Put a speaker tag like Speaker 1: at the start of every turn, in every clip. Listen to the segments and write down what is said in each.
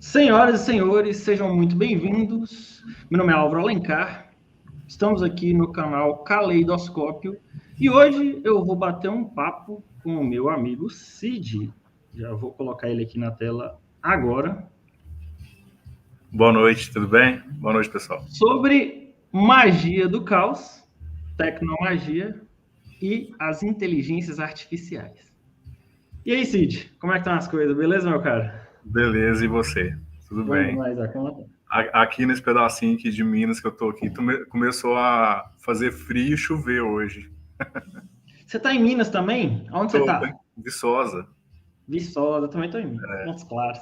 Speaker 1: Senhoras e senhores, sejam muito bem-vindos. Meu nome é Álvaro Alencar. Estamos aqui no canal Caleidoscópio e hoje eu vou bater um papo com o meu amigo Cid. Já vou colocar ele aqui na tela agora.
Speaker 2: Boa noite, tudo bem? Boa noite, pessoal.
Speaker 1: Sobre magia do caos, tecnomagia e as inteligências artificiais. E aí, Cid, como é que estão as coisas? Beleza, meu cara?
Speaker 2: Beleza, e você? Tudo
Speaker 1: Bom
Speaker 2: bem?
Speaker 1: demais a conta.
Speaker 2: Aqui nesse pedacinho aqui de Minas que eu tô aqui, começou a fazer frio e chover hoje.
Speaker 1: Você está em Minas também? Onde você
Speaker 2: Tô em
Speaker 1: está?
Speaker 2: Viçosa.
Speaker 1: Viçosa, também estou em Minas. Montes Claros.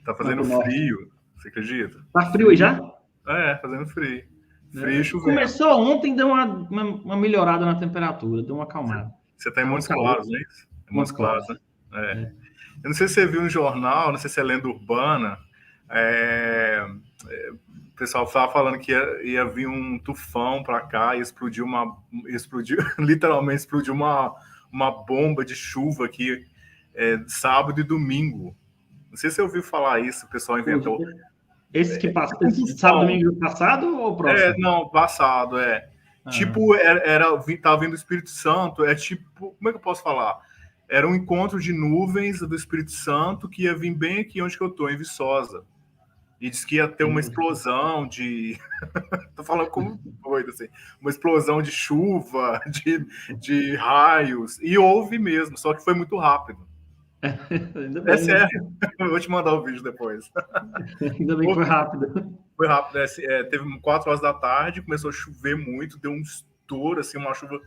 Speaker 2: Tá
Speaker 1: Lá
Speaker 2: fazendo
Speaker 1: pro norte.
Speaker 2: frio, você acredita?
Speaker 1: Tá frio aí
Speaker 2: Frio.
Speaker 1: já?
Speaker 2: Fazendo frio. Frio e
Speaker 1: É,
Speaker 2: chovendo.
Speaker 1: começou ontem, deu uma melhorada na temperatura, deu uma acalmada.
Speaker 2: Você tá em
Speaker 1: Tava
Speaker 2: Montes
Speaker 1: calor,
Speaker 2: Claros, não é isso? É
Speaker 1: Montes
Speaker 2: Montes Claros,
Speaker 1: Claros.
Speaker 2: né? É.
Speaker 1: É.
Speaker 2: Eu não sei se você viu no jornal, não sei se é lenda urbana, o pessoal estava falando que ia vir um tufão para cá e literalmente explodiu uma bomba de chuva aqui sábado e domingo. Não sei se você ouviu falar isso, o pessoal inventou.
Speaker 1: Esse que passa,
Speaker 2: Um
Speaker 1: esse sábado,
Speaker 2: tufão.
Speaker 1: domingo passado ou próximo?
Speaker 2: Não, passado,
Speaker 1: Ah,
Speaker 2: Tipo, tava vindo do Espírito Santo, tipo, como é que eu posso falar? Era um encontro de nuvens do Espírito Santo que ia vir bem aqui onde que eu tô, em Viçosa. E disse que ia ter uma
Speaker 1: entendi.
Speaker 2: explosão de. Tô falando como doido, assim. Uma explosão de chuva, de raios. E houve mesmo, só que foi muito rápido.
Speaker 1: Ainda
Speaker 2: É
Speaker 1: bem, né?
Speaker 2: sério. Eu vou te mandar o vídeo depois.
Speaker 1: Ainda bem que foi rápido.
Speaker 2: Foi rápido. Teve 4 horas da tarde, começou a chover muito, deu um estouro, assim, uma chuva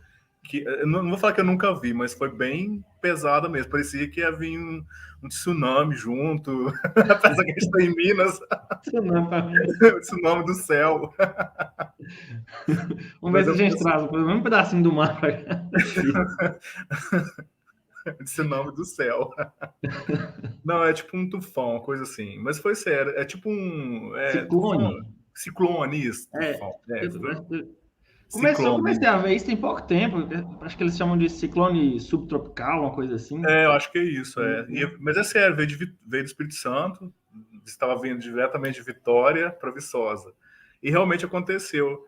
Speaker 2: que. Eu não vou falar que eu nunca vi, mas foi bem pesada mesmo. Parecia que ia vir um tsunami junto. Apesar que a gente está em Minas,
Speaker 1: Isso não, pra mim.
Speaker 2: o tsunami do céu.
Speaker 1: Vamos ver
Speaker 2: Mas
Speaker 1: se a
Speaker 2: eu
Speaker 1: gente
Speaker 2: penso,
Speaker 1: traz pelo menos um pedacinho do mar pra cá.
Speaker 2: tsunami do céu. Não, é tipo um tufão, uma coisa assim. Mas foi sério. É tipo um. Tufão.
Speaker 1: Ciclone.
Speaker 2: Ciclone, isso,
Speaker 1: É,
Speaker 2: tufão.
Speaker 1: eu
Speaker 2: Ciclone.
Speaker 1: comecei a ver isso tem pouco tempo. Acho que eles chamam de ciclone subtropical, uma coisa assim.
Speaker 2: Eu acho que é isso. Mas é sério, veio do Espírito Santo, estava vindo diretamente de Vitória para Viçosa. E realmente aconteceu.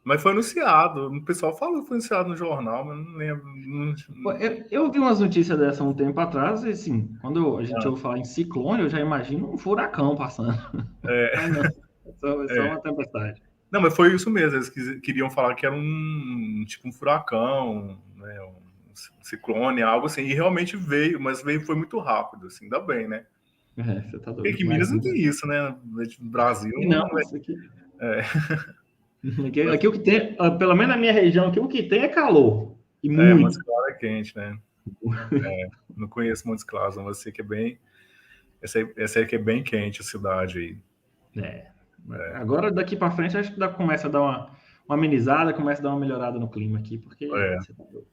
Speaker 2: Mas foi anunciado. O pessoal falou que foi anunciado no jornal, mas não lembro.
Speaker 1: Pô, eu vi umas notícias dessa um tempo atrás, e assim, quando a gente ouve falar em ciclone, eu já imagino um furacão passando.
Speaker 2: é,
Speaker 1: Mas não, é só
Speaker 2: é.
Speaker 1: uma tempestade.
Speaker 2: Não, mas foi isso mesmo. Eles queriam falar que era tipo um furacão, né, um ciclone, algo assim. E realmente veio, mas foi muito rápido, assim, ainda bem, né?
Speaker 1: Você tá
Speaker 2: Porque
Speaker 1: doido,
Speaker 2: aqui em Minas não
Speaker 1: imagina.
Speaker 2: tem isso, né? No Brasil
Speaker 1: E não,
Speaker 2: não é.
Speaker 1: isso aqui,
Speaker 2: é. Mas,
Speaker 1: aqui o que tem, pelo menos na minha região, aqui o que tem é calor. E
Speaker 2: Montes
Speaker 1: muito.
Speaker 2: Claros é quente, né? Não conheço Montes Claros, não. Você que é bem. Essa aí que é bem quente a cidade aí.
Speaker 1: É. Agora, daqui para frente, acho que começa a dar uma amenizada, começa a dar uma melhorada no clima aqui, porque
Speaker 2: É,
Speaker 1: você tá doido.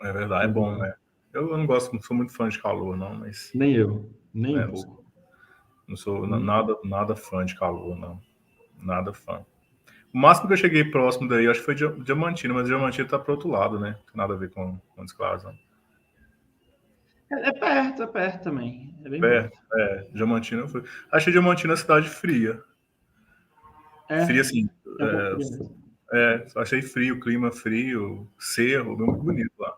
Speaker 2: é verdade, é bom, né? Eu não gosto, não sou muito fã de calor, não, mas
Speaker 1: Nem eu, nem um
Speaker 2: não
Speaker 1: pouco.
Speaker 2: sou nada fã de calor, não. Nada fã. O máximo que eu cheguei próximo daí, acho que foi Diamantina, mas Diamantina tá pro outro lado, né? Não tem nada a ver com Montes Claros, não.
Speaker 1: É perto também. É bem
Speaker 2: Perto,
Speaker 1: perto.
Speaker 2: Diamantina eu fui. Achei Diamantina uma cidade fria. Fria,
Speaker 1: É,
Speaker 2: assim,
Speaker 1: é um pouco frio mesmo.
Speaker 2: achei frio, clima frio, cerro, muito bonito lá.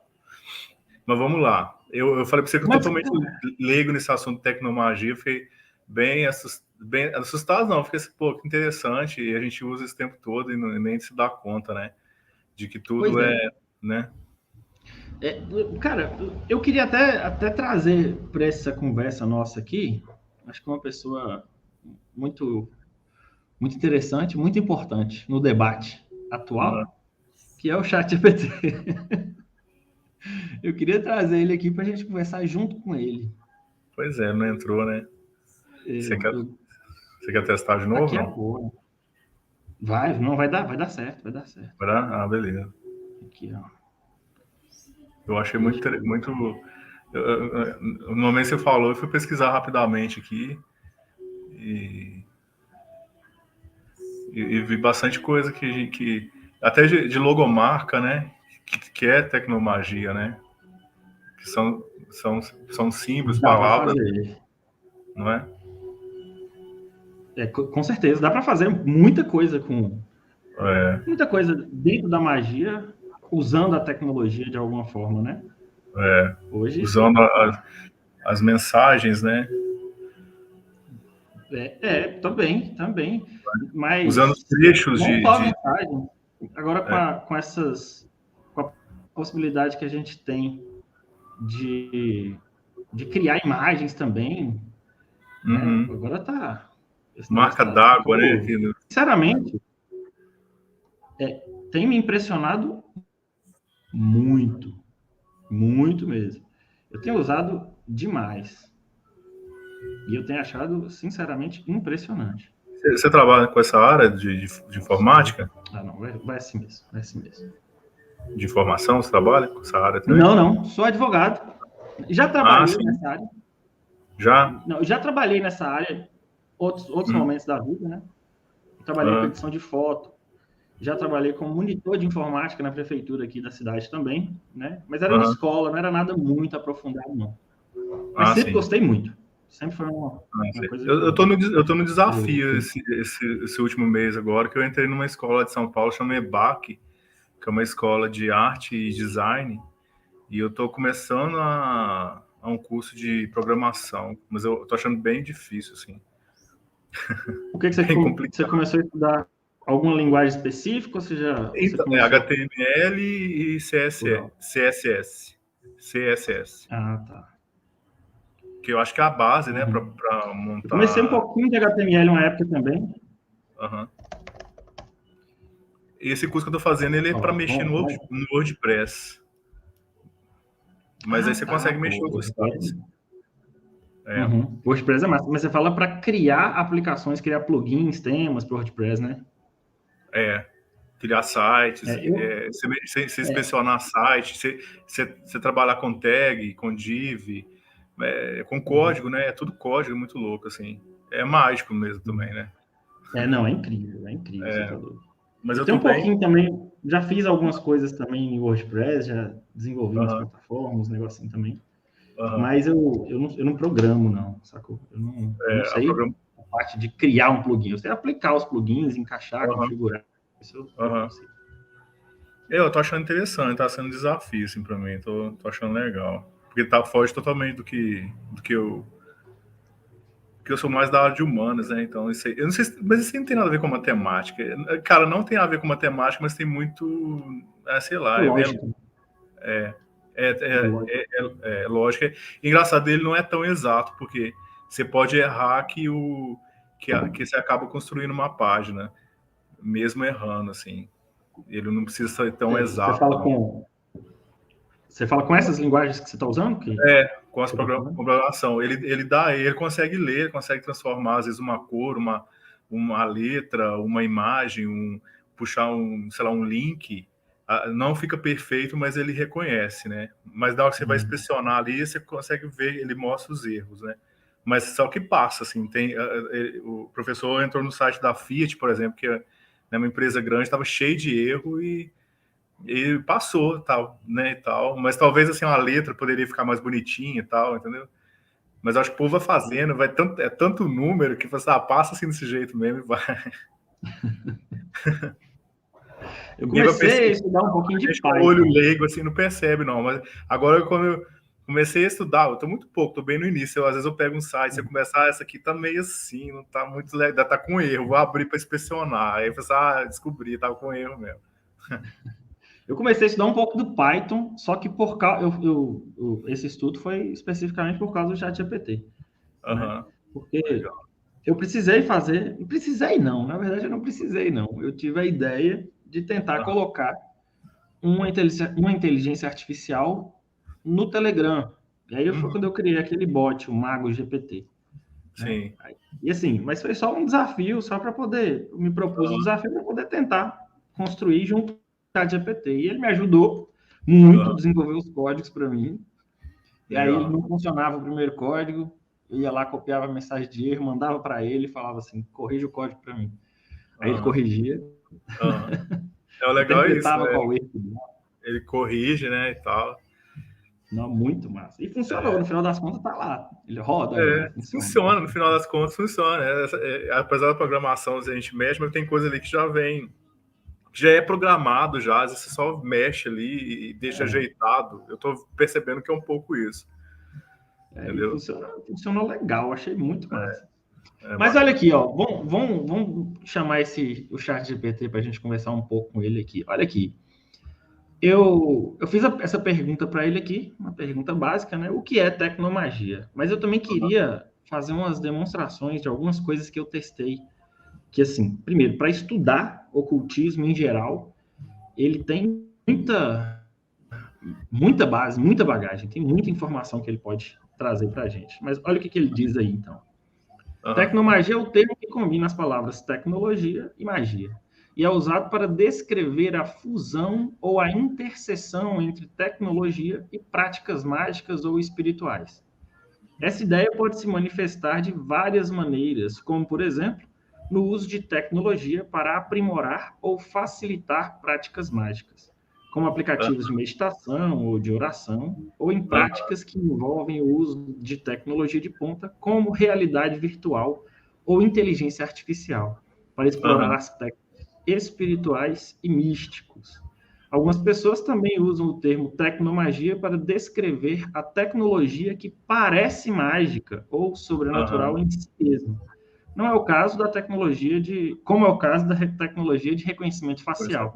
Speaker 2: Mas vamos lá. Eu falei para você que eu
Speaker 1: Mas,
Speaker 2: totalmente leigo nesse assunto de tecnomagia, fiquei bem assustado, não, fiquei assim, pô, que interessante, e a gente usa esse tempo todo e nem se dá conta, né, de que
Speaker 1: pois
Speaker 2: tudo
Speaker 1: é.
Speaker 2: né?
Speaker 1: É, cara, eu queria até trazer para essa conversa nossa aqui, acho que uma pessoa muito, muito interessante, muito importante no debate
Speaker 2: Ah,
Speaker 1: atual, que é o ChatGPT. Eu queria trazer ele aqui para a gente conversar junto com ele.
Speaker 2: pois é, não entrou, né? Você quer,
Speaker 1: Eu,
Speaker 2: você quer testar de novo,
Speaker 1: aqui
Speaker 2: não?
Speaker 1: agora. Não vai dar certo, vai dar certo.
Speaker 2: Beleza.
Speaker 1: Aqui, ó.
Speaker 2: Eu achei
Speaker 1: Deixa eu...
Speaker 2: muito. No momento que você falou, eu fui pesquisar rapidamente aqui e, e vi bastante coisa que até de logomarca, né? Que é tecnomagia, né? que são símbolos,
Speaker 1: Dá para
Speaker 2: palavras,
Speaker 1: fazer.
Speaker 2: não é?
Speaker 1: Com certeza, dá para fazer muita coisa muita coisa dentro da magia, usando a tecnologia de alguma forma, né?
Speaker 2: Hoje, usando as mensagens, né?
Speaker 1: Também. Mas
Speaker 2: usando os trechos
Speaker 1: não só a mensagem. Agora com a possibilidade que a gente tem de criar imagens também, né? Agora tá.
Speaker 2: Marca d'água, né?
Speaker 1: Sinceramente, tem me impressionado muito mesmo. Eu tenho usado demais. E eu tenho achado, sinceramente, impressionante.
Speaker 2: Você trabalha com essa área de informática?
Speaker 1: Não, vai assim mesmo.
Speaker 2: De informação, você trabalha com essa área também?
Speaker 1: Não, sou advogado. Já trabalhei nessa área.
Speaker 2: Já?
Speaker 1: Não, já trabalhei nessa área outros momentos da vida, né? Eu trabalhei com edição de foto. Já trabalhei como monitor de informática na prefeitura aqui da cidade também, né? Mas era de escola, não era nada muito aprofundado, não. Mas sempre gostei muito. Sempre foi uma coisa...
Speaker 2: Eu tô no desafio esse último mês agora, que eu entrei numa escola de São Paulo, chama EBAC, que é uma escola de arte e design, e eu tô começando a um curso de programação, mas eu tô achando bem difícil, assim.
Speaker 1: O que você começou a estudar? Alguma linguagem específica ou você já...
Speaker 2: Então, HTML e CSS.
Speaker 1: Tá.
Speaker 2: Que eu acho que é a base, né, para montar...
Speaker 1: Eu comecei um pouquinho de HTML uma época também.
Speaker 2: Esse curso que eu tô fazendo, ele é para mexer no WordPress. Mas aí você consegue mexer em outros sites.
Speaker 1: WordPress é massa. Mas você fala para criar aplicações, criar plugins, temas para WordPress, né?
Speaker 2: Criar sites, você inspecionar sites, você trabalhar com tag, com div, com código, né? É tudo código, muito louco, assim. É mágico mesmo também, né?
Speaker 1: Não, é incrível.
Speaker 2: Mas eu
Speaker 1: tenho um pouquinho também, já fiz algumas coisas também em WordPress, já desenvolvi umas plataformas, uns negocinho também. Mas eu não programo, não, sacou? Eu não sei a parte de criar um plugin. Eu sei aplicar os plugins, encaixar, configurar. Isso eu sei.
Speaker 2: Eu tô achando interessante, tá sendo um desafio, assim, pra mim. Tô achando legal. Porque foge totalmente do que eu sou mais da área de humanas, né? Então, isso aí, eu não sei, mas isso aí não tem nada a ver com matemática. Cara, não tem a ver com matemática, mas tem muito, sei lá, lógica. Engraçado, ele não é tão exato, porque você pode errar que você acaba construindo uma página, mesmo errando, assim. Ele não precisa ser tão exato.
Speaker 1: Você fala com essas linguagens que você está usando?
Speaker 2: Com as programação. Ele consegue ler, consegue transformar, às vezes, uma cor, uma letra, uma imagem, puxar um link. Não fica perfeito, mas ele reconhece, né? Mas na hora que você vai inspecionar ali, você consegue ver, ele mostra os erros, né? Mas só que passa, assim, o professor entrou no site da Fiat, por exemplo, que é uma empresa grande, estava cheio de erro e passou, tal, né, e tal. Mas talvez, assim, uma letra poderia ficar mais bonitinha e tal, entendeu? Mas acho que o povo vai fazendo, é tanto número que você passa assim desse jeito mesmo e vai.
Speaker 1: Eu comecei a estudar um pouquinho de Python.
Speaker 2: O olho leigo, assim, não percebe, não. Mas agora, quando eu comecei a estudar, eu tô muito pouco, tô bem no início. Às vezes eu pego um site, você começa, essa aqui tá meio assim, não tá muito legal, tá com erro, vou abrir para inspecionar. Aí eu pensei, descobri, tava com erro mesmo.
Speaker 1: Eu comecei a estudar um pouco do Python, só que esse estudo foi especificamente por causa do ChatGPT. Né? Porque eu precisei fazer... Na verdade, eu não precisei, não. Eu tive a ideia de tentar colocar uma inteligência artificial no Telegram. E aí foi quando eu criei aquele bot, o Mago GPT.
Speaker 2: Sim.
Speaker 1: Né? E assim, mas foi só um desafio, só para poder... Eu me propus um desafio para poder tentar construir junto ChatGPT. E ele me ajudou muito a desenvolver os códigos para mim. E aí ele não funcionava o primeiro código, eu ia lá, copiava a mensagem de erro, mandava para ele e falava assim, corrija o código para mim. Aí ele corrigia.
Speaker 2: O legal é isso, né?
Speaker 1: Qual erro.
Speaker 2: Ele corrige, né, e tal.
Speaker 1: Não, muito massa. E funcionou, no final das contas tá lá. Ele roda agora,
Speaker 2: funciona, no final das contas funciona. Apesar da programação a gente mexe, mas tem coisa ali que já vem, que já é programado já, às vezes você só mexe ali e deixa ajeitado. Eu tô percebendo que é um pouco isso. Entendeu?
Speaker 1: Funcionou legal, achei muito massa. Mas olha aqui, ó, vamos chamar o ChatGPT para a gente conversar um pouco com ele aqui. Olha aqui, eu fiz essa pergunta para ele aqui, uma pergunta básica, né? O que é tecnomagia? Mas eu também queria fazer umas demonstrações de algumas coisas que eu testei. Que, assim, primeiro, para estudar ocultismo em geral, ele tem muita base, muita bagagem, tem muita informação que ele pode trazer para a gente. Mas olha o que ele diz aí, então. Tecnomagia é o termo que combina as palavras tecnologia e magia, e é usado para descrever a fusão ou a interseção entre tecnologia e práticas mágicas ou espirituais. Essa ideia pode se manifestar de várias maneiras, como, por exemplo, no uso de tecnologia para aprimorar ou facilitar práticas mágicas, como aplicativos de meditação ou de oração, ou em práticas que envolvem o uso de tecnologia de ponta, como realidade virtual ou inteligência artificial, para explorar aspectos espirituais e místicos. Algumas pessoas também usam o termo tecnomagia para descrever a tecnologia que parece mágica ou sobrenatural em si mesma. Não é o caso da tecnologia como é o caso da tecnologia de reconhecimento facial,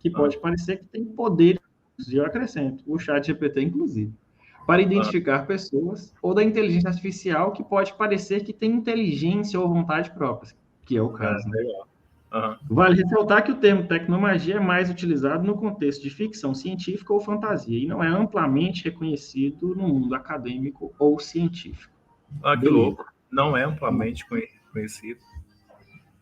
Speaker 1: que pode parecer que tem poderes, e eu acrescento, o ChatGPT, inclusive, para identificar pessoas, ou da inteligência artificial, que pode parecer que tem inteligência ou vontade própria, que é o caso. Né? Vale ressaltar que o termo tecnomagia é mais utilizado no contexto de ficção científica ou fantasia, e não é amplamente reconhecido no mundo acadêmico ou científico.
Speaker 2: Que louco. Não é amplamente conhecido.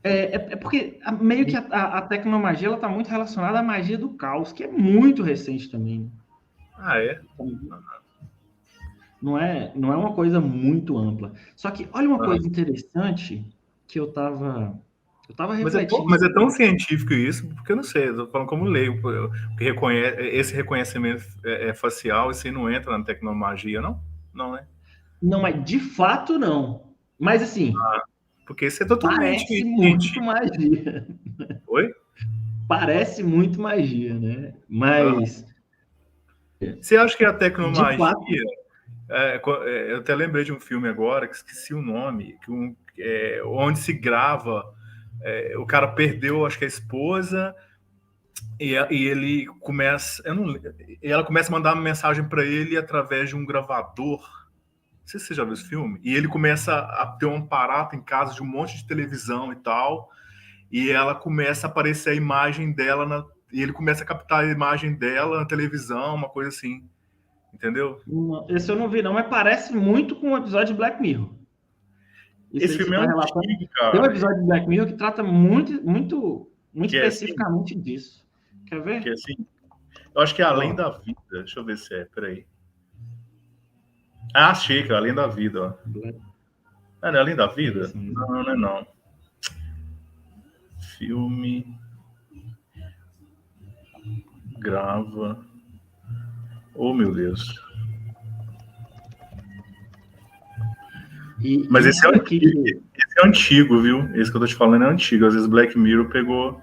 Speaker 1: É porque meio que a tecnomagia está muito relacionada à magia do caos, que é muito recente também.
Speaker 2: É?
Speaker 1: Não é uma coisa muito ampla. Só que olha uma coisa interessante que eu estava refletindo.
Speaker 2: Mas é tão científico isso, porque eu não sei, eu tô falando como leigo, porque esse reconhecimento facial, isso aí não entra na tecnomagia, não? Não, né?
Speaker 1: Não, mas de fato não. Mas assim...
Speaker 2: porque isso é totalmente...
Speaker 1: Parece muito magia.
Speaker 2: Oi?
Speaker 1: Parece muito magia, né? Mas...
Speaker 2: Você acha que a tecnomagia... eu até lembrei de um filme agora, que esqueci o nome, onde se grava... o cara perdeu, acho que a esposa... E ele começa... ela começa a mandar uma mensagem para ele através de um gravador. Não sei se você já viu esse filme. E ele começa a ter um aparato em casa de um monte de televisão e tal. E ela começa a aparecer a imagem dela. E ele começa a captar a imagem dela na televisão, uma coisa assim. Entendeu?
Speaker 1: Esse eu não vi, não, mas parece muito com o episódio de Black Mirror.
Speaker 2: Esse filme é antigo, cara.
Speaker 1: Tem um episódio de Black Mirror que trata muito especificamente disso. Quer ver?
Speaker 2: Que é assim? Eu acho que é Além da Vida. Deixa eu ver se é. Peraí. Achei que é Além da Vida. Ó. Não é Além da Vida? Não é não. Filme. Grava. Oh, meu Deus. Mas esse é antigo, viu? Esse que eu tô te falando é antigo. Às vezes Black Mirror pegou...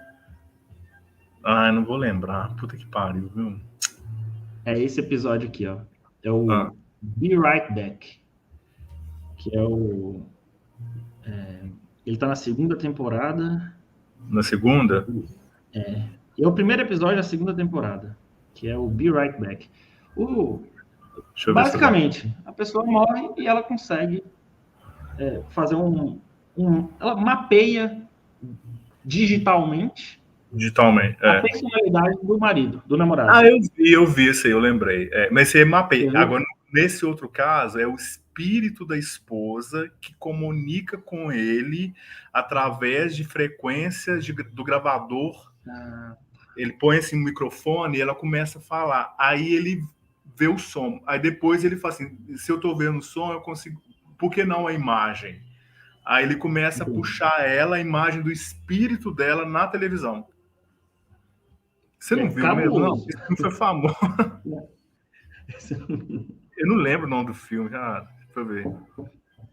Speaker 2: eu não vou lembrar. Puta que pariu, viu?
Speaker 1: É esse episódio aqui, ó. É o Be Right Back. Que é o... ele tá na segunda temporada.
Speaker 2: Na segunda?
Speaker 1: E é o primeiro episódio da segunda temporada. Que é o Be Right Back. Basicamente, a pessoa morre e ela consegue fazer ela mapeia digitalmente a personalidade do marido, do namorado.
Speaker 2: Eu vi isso aí, eu lembrei. Mas você mapeia. Agora, nesse outro caso, é o espírito da esposa que comunica com ele através de frequências do gravador. Ele põe assim um microfone e ela começa a falar. Aí ele vê o som. Aí depois ele fala assim, se eu tô vendo o som, eu consigo... Por que não a imagem? Aí ele começa a puxar a imagem do espírito dela na televisão. Você não viu mesmo? Não, isso não foi famoso. Eu não lembro o nome do filme, cara. Deixa eu ver.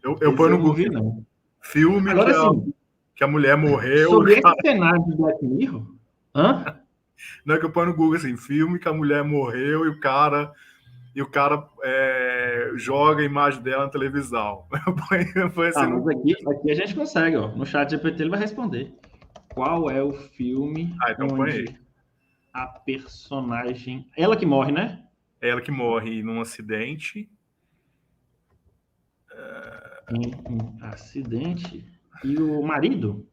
Speaker 2: Eu
Speaker 1: Esse
Speaker 2: ponho no
Speaker 1: eu não vi,
Speaker 2: Google.
Speaker 1: não.
Speaker 2: Filme
Speaker 1: Agora, assim,
Speaker 2: que a mulher morreu.
Speaker 1: sobre esse cenário de Black Mirror, hã?
Speaker 2: Não é que eu ponho no Google assim, filme que a mulher morreu e o cara joga a imagem dela na televisão. Eu ponho
Speaker 1: Ah,
Speaker 2: assim no
Speaker 1: mas
Speaker 2: Google.
Speaker 1: aqui a gente consegue, ó. No chat GPT ele vai responder. Qual é o filme
Speaker 2: Ah, então põe aí.
Speaker 1: onde a personagem... Ela que morre, né?
Speaker 2: É ela que morre num acidente.
Speaker 1: Em um acidente. E o marido?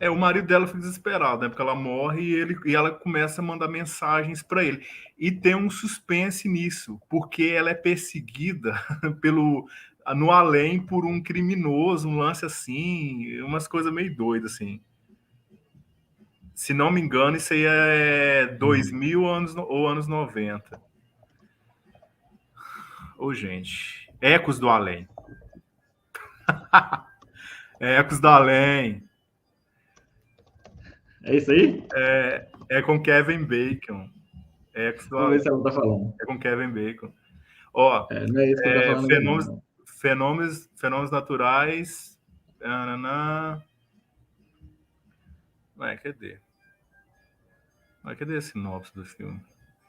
Speaker 2: O marido dela fica desesperado, né? Porque ela morre e ela começa a mandar mensagens para ele. E tem um suspense nisso, porque ela é perseguida no além por um criminoso, um lance assim, umas coisas meio doidas, assim. Se não me engano, isso aí é 2000 ou anos 90. Ô, gente. Ecos do Além. Ecos do Além.
Speaker 1: É isso aí?
Speaker 2: É com Kevin Bacon. Ecos do
Speaker 1: Vamos ver
Speaker 2: Além.
Speaker 1: se ela tá falando.
Speaker 2: É com Kevin Bacon. Ó,
Speaker 1: Não é isso que ele tá falando aqui,
Speaker 2: fenômenos,
Speaker 1: não.
Speaker 2: fenômenos naturais. Ananã. Cadê? Cadê a sinopse do filme?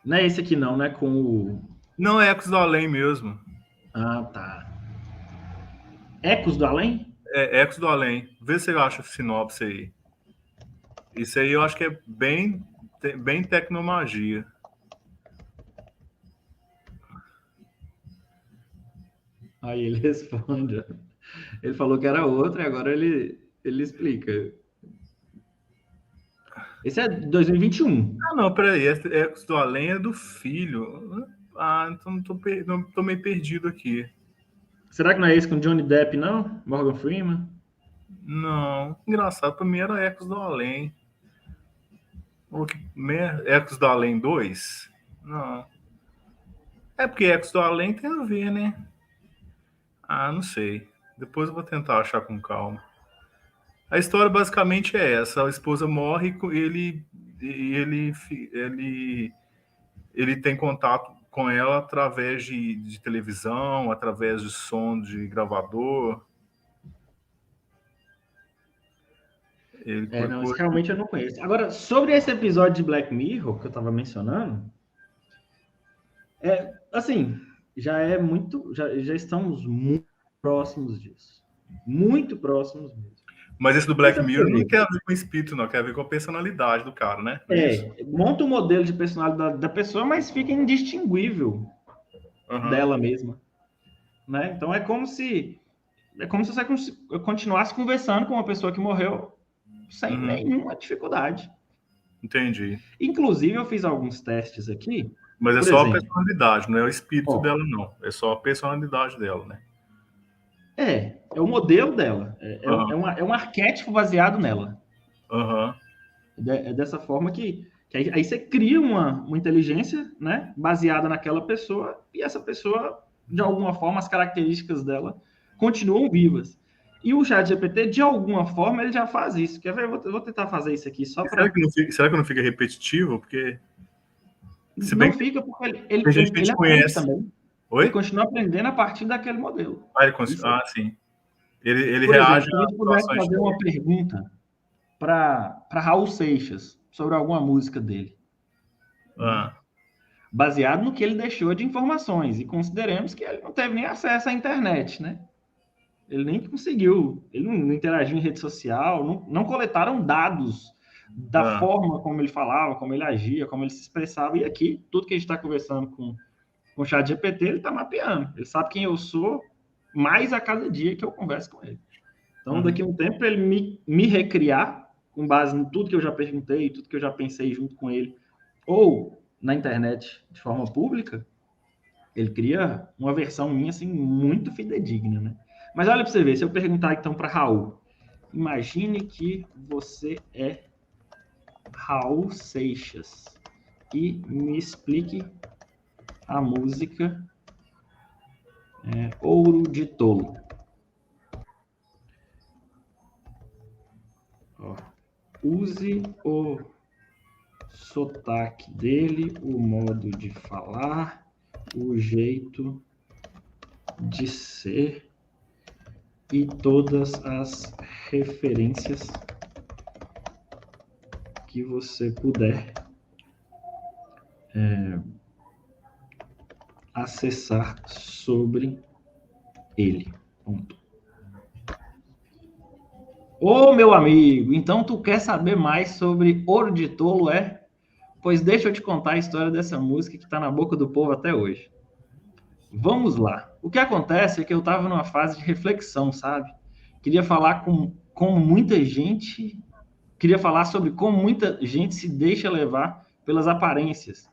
Speaker 1: Não é esse aqui, não, né? Com o...
Speaker 2: Não, é Ecos do Além mesmo.
Speaker 1: Ah, tá. Ecos do Além?
Speaker 2: É Ecos do Além. Vê se eu acho a sinopse aí. Isso aí eu acho que é bem tecnomagia.
Speaker 1: Aí ele responde. Ele falou que era outro e agora ele explica. Esse é 2021.
Speaker 2: Ah, não, peraí. Ecos do Além é do filho. Ah, então não tô meio perdido aqui.
Speaker 1: Será que não é esse com Johnny Depp, não? Morgan Freeman?
Speaker 2: Não. Engraçado, pra mim era Ecos do Além. Ecos do Além 2? Não. É porque Ecos do Além tem a ver, né? Ah, não sei. Depois eu vou tentar achar com calma. A história basicamente é essa: a esposa morre e ele tem contato com ela através de televisão, através de som de gravador.
Speaker 1: Não, isso realmente eu não conheço. Agora, sobre esse episódio de Black Mirror que eu estava mencionando, assim, já estamos muito próximos disso. Muito próximos mesmo.
Speaker 2: Mas esse do Black Mirror não quer ver com o espírito, não, quer ver com a personalidade do cara, né?
Speaker 1: Monta o modelo de personalidade da pessoa, mas fica indistinguível dela mesma. Né? Então é como se você continuasse conversando com uma pessoa que morreu sem nenhuma dificuldade.
Speaker 2: Entendi.
Speaker 1: Inclusive, eu fiz alguns testes aqui.
Speaker 2: Mas é só a personalidade, não é o espírito dela, não. É só a personalidade dela, né?
Speaker 1: É o modelo dela. É um arquétipo baseado nela. É dessa forma que aí você cria uma inteligência, né, baseada naquela pessoa, e essa pessoa, de alguma forma, as características dela continuam vivas. E o ChatGPT, de alguma forma, ele já faz isso. Quer ver? Eu vou tentar fazer isso aqui só para...
Speaker 2: Será que não fica repetitivo? Porque...
Speaker 1: Não fica, porque ele aprende também.
Speaker 2: Oi?
Speaker 1: Ele continua aprendendo a partir daquele modelo.
Speaker 2: Sim. Ele
Speaker 1: por
Speaker 2: reage
Speaker 1: exemplo, se a gente pudesse fazer uma pergunta para Raul Seixas sobre alguma música dele. Baseado no que ele deixou de informações. E consideremos que ele não teve nem acesso à internet, né? Ele nem conseguiu, ele não interagiu em rede social, não coletaram dados da forma como ele falava, como ele agia, como ele se expressava. E aqui, tudo que a gente está conversando com o ChatGPT, ele está mapeando. Ele sabe quem eu sou mais a cada dia que eu converso com ele. Então, daqui a um tempo, ele me recriar, com base em tudo que eu já perguntei, tudo que eu já pensei junto com ele, ou na internet de forma pública, ele cria uma versão minha, assim, muito fidedigna, né? Mas olha para você ver, se eu perguntar, então, para Raul, imagine que você é Raul Seixas e me explique a música Ouro de Tolo. Use o sotaque dele, o modo de falar o jeito de ser e todas as referências que você puder acessar sobre ele. Ponto. Ô, meu amigo, então tu quer saber mais sobre Ouro de Tolo, é? Pois deixa eu te contar a história dessa música que está na boca do povo até hoje. Vamos lá. O que acontece é que eu estava numa fase de reflexão, sabe? Queria falar com muita gente, queria falar sobre como muita gente se deixa levar pelas aparências,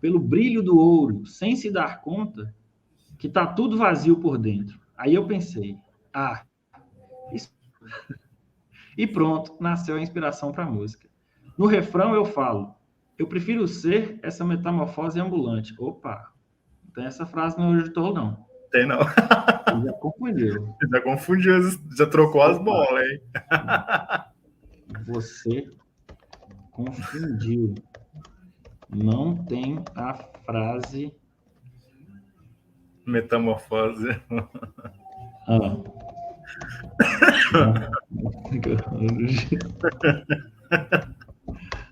Speaker 1: pelo brilho do ouro, sem se dar conta que tá tudo vazio por dentro. Aí eu pensei, isso... E pronto, nasceu a inspiração para a música. No refrão eu falo, eu prefiro ser essa metamorfose ambulante. Opa, não tem essa frase no Ouro de Tolo, não.
Speaker 2: Tem não.
Speaker 1: Já confundiu.
Speaker 2: Já confundiu, já trocou as bolas, hein?
Speaker 1: Você confundiu. Não tem a frase...
Speaker 2: Metamorfose.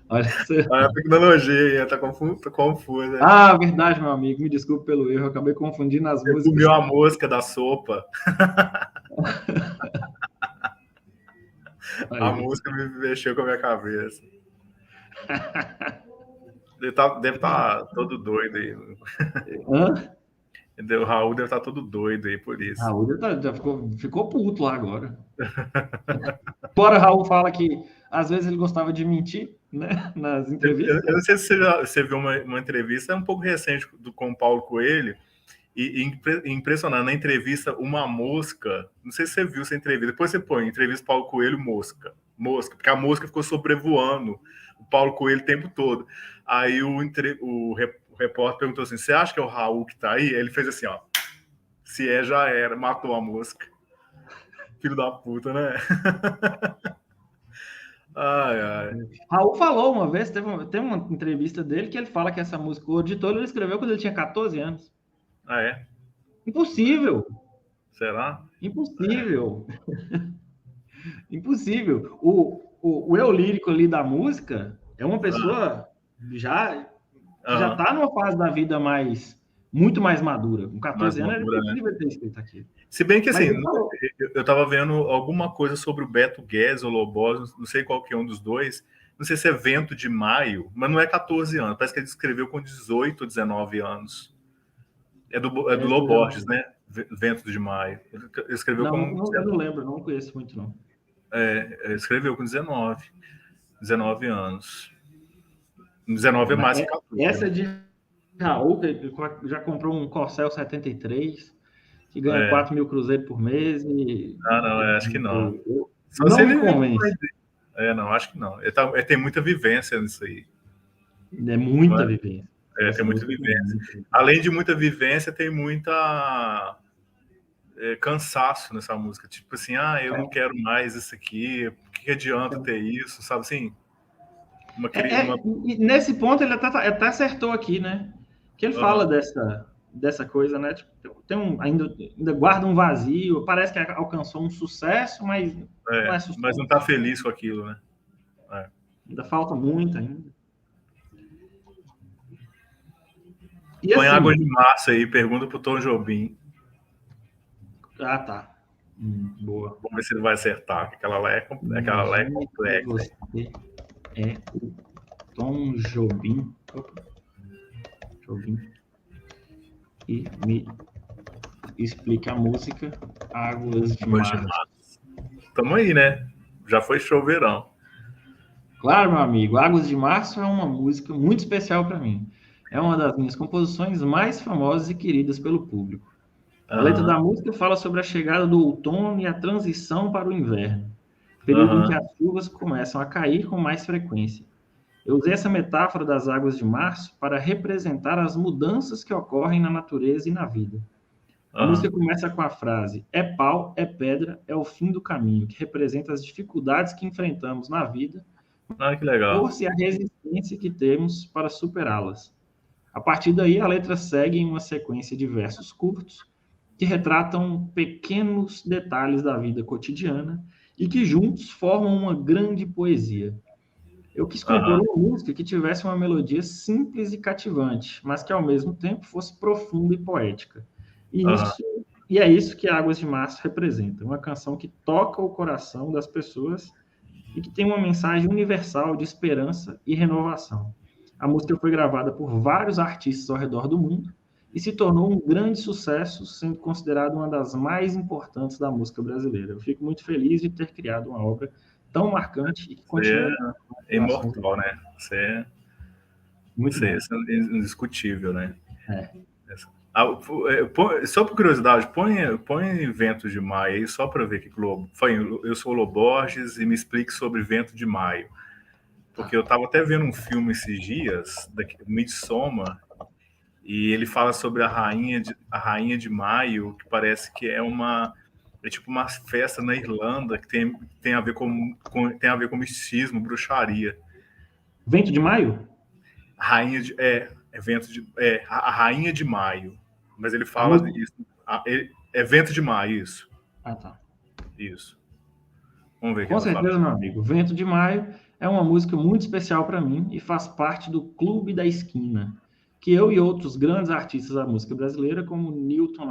Speaker 1: Olha
Speaker 2: a tecnologia aí, tá confusa.
Speaker 1: Verdade, meu amigo. Me desculpe pelo erro. Eu acabei confundindo as músicas.
Speaker 2: Comeu a mosca da sopa. A música me mexeu com a minha cabeça. Deve estar todo doido aí. O Raul deve estar todo doido aí por isso.
Speaker 1: Raul já ficou puto lá agora. Fora Raul fala que às vezes ele gostava de mentir, né, nas entrevistas.
Speaker 2: Eu não sei se você viu uma entrevista um pouco recente com o Paulo Coelho, e impressionante, na entrevista, uma mosca, não sei se você viu essa entrevista, depois você põe, entrevista Paulo Coelho, mosca, porque a mosca ficou sobrevoando o Paulo Coelho o tempo todo. Aí o repórter perguntou assim, você acha que é o Raul que tá aí? Ele fez assim, ó, se é, já era, matou a mosca. Filho da puta, né?
Speaker 1: Raul falou uma vez, tem uma entrevista dele que ele fala que essa música, o editor, ele escreveu quando ele tinha 14 anos.
Speaker 2: É?
Speaker 1: Impossível.
Speaker 2: Será?
Speaker 1: Impossível. Impossível. O eu lírico ali da música é uma pessoa já tá numa fase da vida muito mais madura. Com 14 anos, ele deveria ter escrito aquilo.
Speaker 2: Se bem que, assim, eu tava vendo alguma coisa sobre o Beto Guedes ou Lobos, não sei qual que é um dos dois, não sei se é Vento de Maio, mas não é 14 anos, parece que ele escreveu com 18 ou 19 anos. É do Loborges, né? Vento de Maio. Ele escreveu
Speaker 1: eu não lembro, não conheço muito, não.
Speaker 2: Escreveu com 19 anos. 19 é mais que 14.
Speaker 1: Essa de Raul, que já comprou um Corcel 73, que ganha 4 mil cruzeiros por mês.
Speaker 2: Acho que não.
Speaker 1: Não me convence.
Speaker 2: Não, acho que não. Ele tem muita vivência nisso aí.
Speaker 1: É muita vivência.
Speaker 2: Tem muita vivência. Além de muita vivência, tem muita cansaço nessa música. Tipo assim, eu não quero mais isso aqui, o que adianta ter isso, sabe assim?
Speaker 1: E nesse ponto ele até acertou aqui, né? Que ele fala dessa coisa, né? Tipo, ainda guarda um vazio, parece que alcançou um sucesso, mas
Speaker 2: não é sucesso. Mas não tá feliz com aquilo, né?
Speaker 1: Ainda falta muito ainda.
Speaker 2: Põe assim, Água de Março aí, pergunta pro Tom Jobim.
Speaker 1: Tá. Boa.
Speaker 2: Vamos ver se ele vai acertar, que aquela lá é complexa.
Speaker 1: Você é o Tom Jobim. E me explica a música Águas de Março.
Speaker 2: Tamo aí, né? Já foi choverão.
Speaker 1: Claro, meu amigo. Águas de Março é uma música muito especial para mim. É uma das minhas composições mais famosas e queridas pelo público. A letra da música fala sobre a chegada do outono e a transição para o inverno, período em que as chuvas começam a cair com mais frequência. Eu usei essa metáfora das águas de março para representar as mudanças que ocorrem na natureza e na vida. A música começa com a frase: é pau, é pedra, é o fim do caminho, que representa as dificuldades que enfrentamos na vida,
Speaker 2: que legal.
Speaker 1: força e a resistência que temos para superá-las. A partir daí, a letra segue em uma sequência de versos curtos que retratam pequenos detalhes da vida cotidiana e que juntos formam uma grande poesia. Eu quis compor
Speaker 2: Aham,
Speaker 1: uma música que tivesse uma melodia simples e cativante, mas que ao mesmo tempo fosse profunda e poética. E
Speaker 2: aham.
Speaker 1: isso e é isso que Águas de Março representa, uma canção que toca o coração das pessoas e que tem uma mensagem universal de esperança e renovação. A música foi gravada por vários artistas ao redor do mundo e se tornou um grande sucesso, sendo considerada uma das mais importantes da música brasileira. Eu fico muito feliz de ter criado uma obra tão marcante e que
Speaker 2: Você
Speaker 1: continua marcando
Speaker 2: é
Speaker 1: corações.
Speaker 2: imortal, né?
Speaker 1: Muito bom.
Speaker 2: Isso é indiscutível, né?
Speaker 1: É.
Speaker 2: Só por curiosidade, põe Vento de Maio aí, só para ver que Globo. Eu sou o Loborges e me explique sobre Vento de Maio. Porque
Speaker 1: Tá.
Speaker 2: eu estava até vendo um filme esses dias, Midsommar, e ele fala sobre a rainha de Maio, que parece que é tipo uma festa na Irlanda que tem a ver tem a ver com misticismo, bruxaria.
Speaker 1: Vento de Maio?
Speaker 2: A rainha de a rainha de Maio, mas ele
Speaker 1: A
Speaker 2: fala
Speaker 1: música?
Speaker 2: isso, é Vento de Maio,
Speaker 1: Ah, tá.
Speaker 2: isso. Vamos ver o que
Speaker 1: Com
Speaker 2: ela fala.
Speaker 1: certeza, meu amigo. Vento de Maio é uma música muito especial para mim e faz parte do Clube da Esquina, que eu e outros grandes artistas da música brasileira, como Milton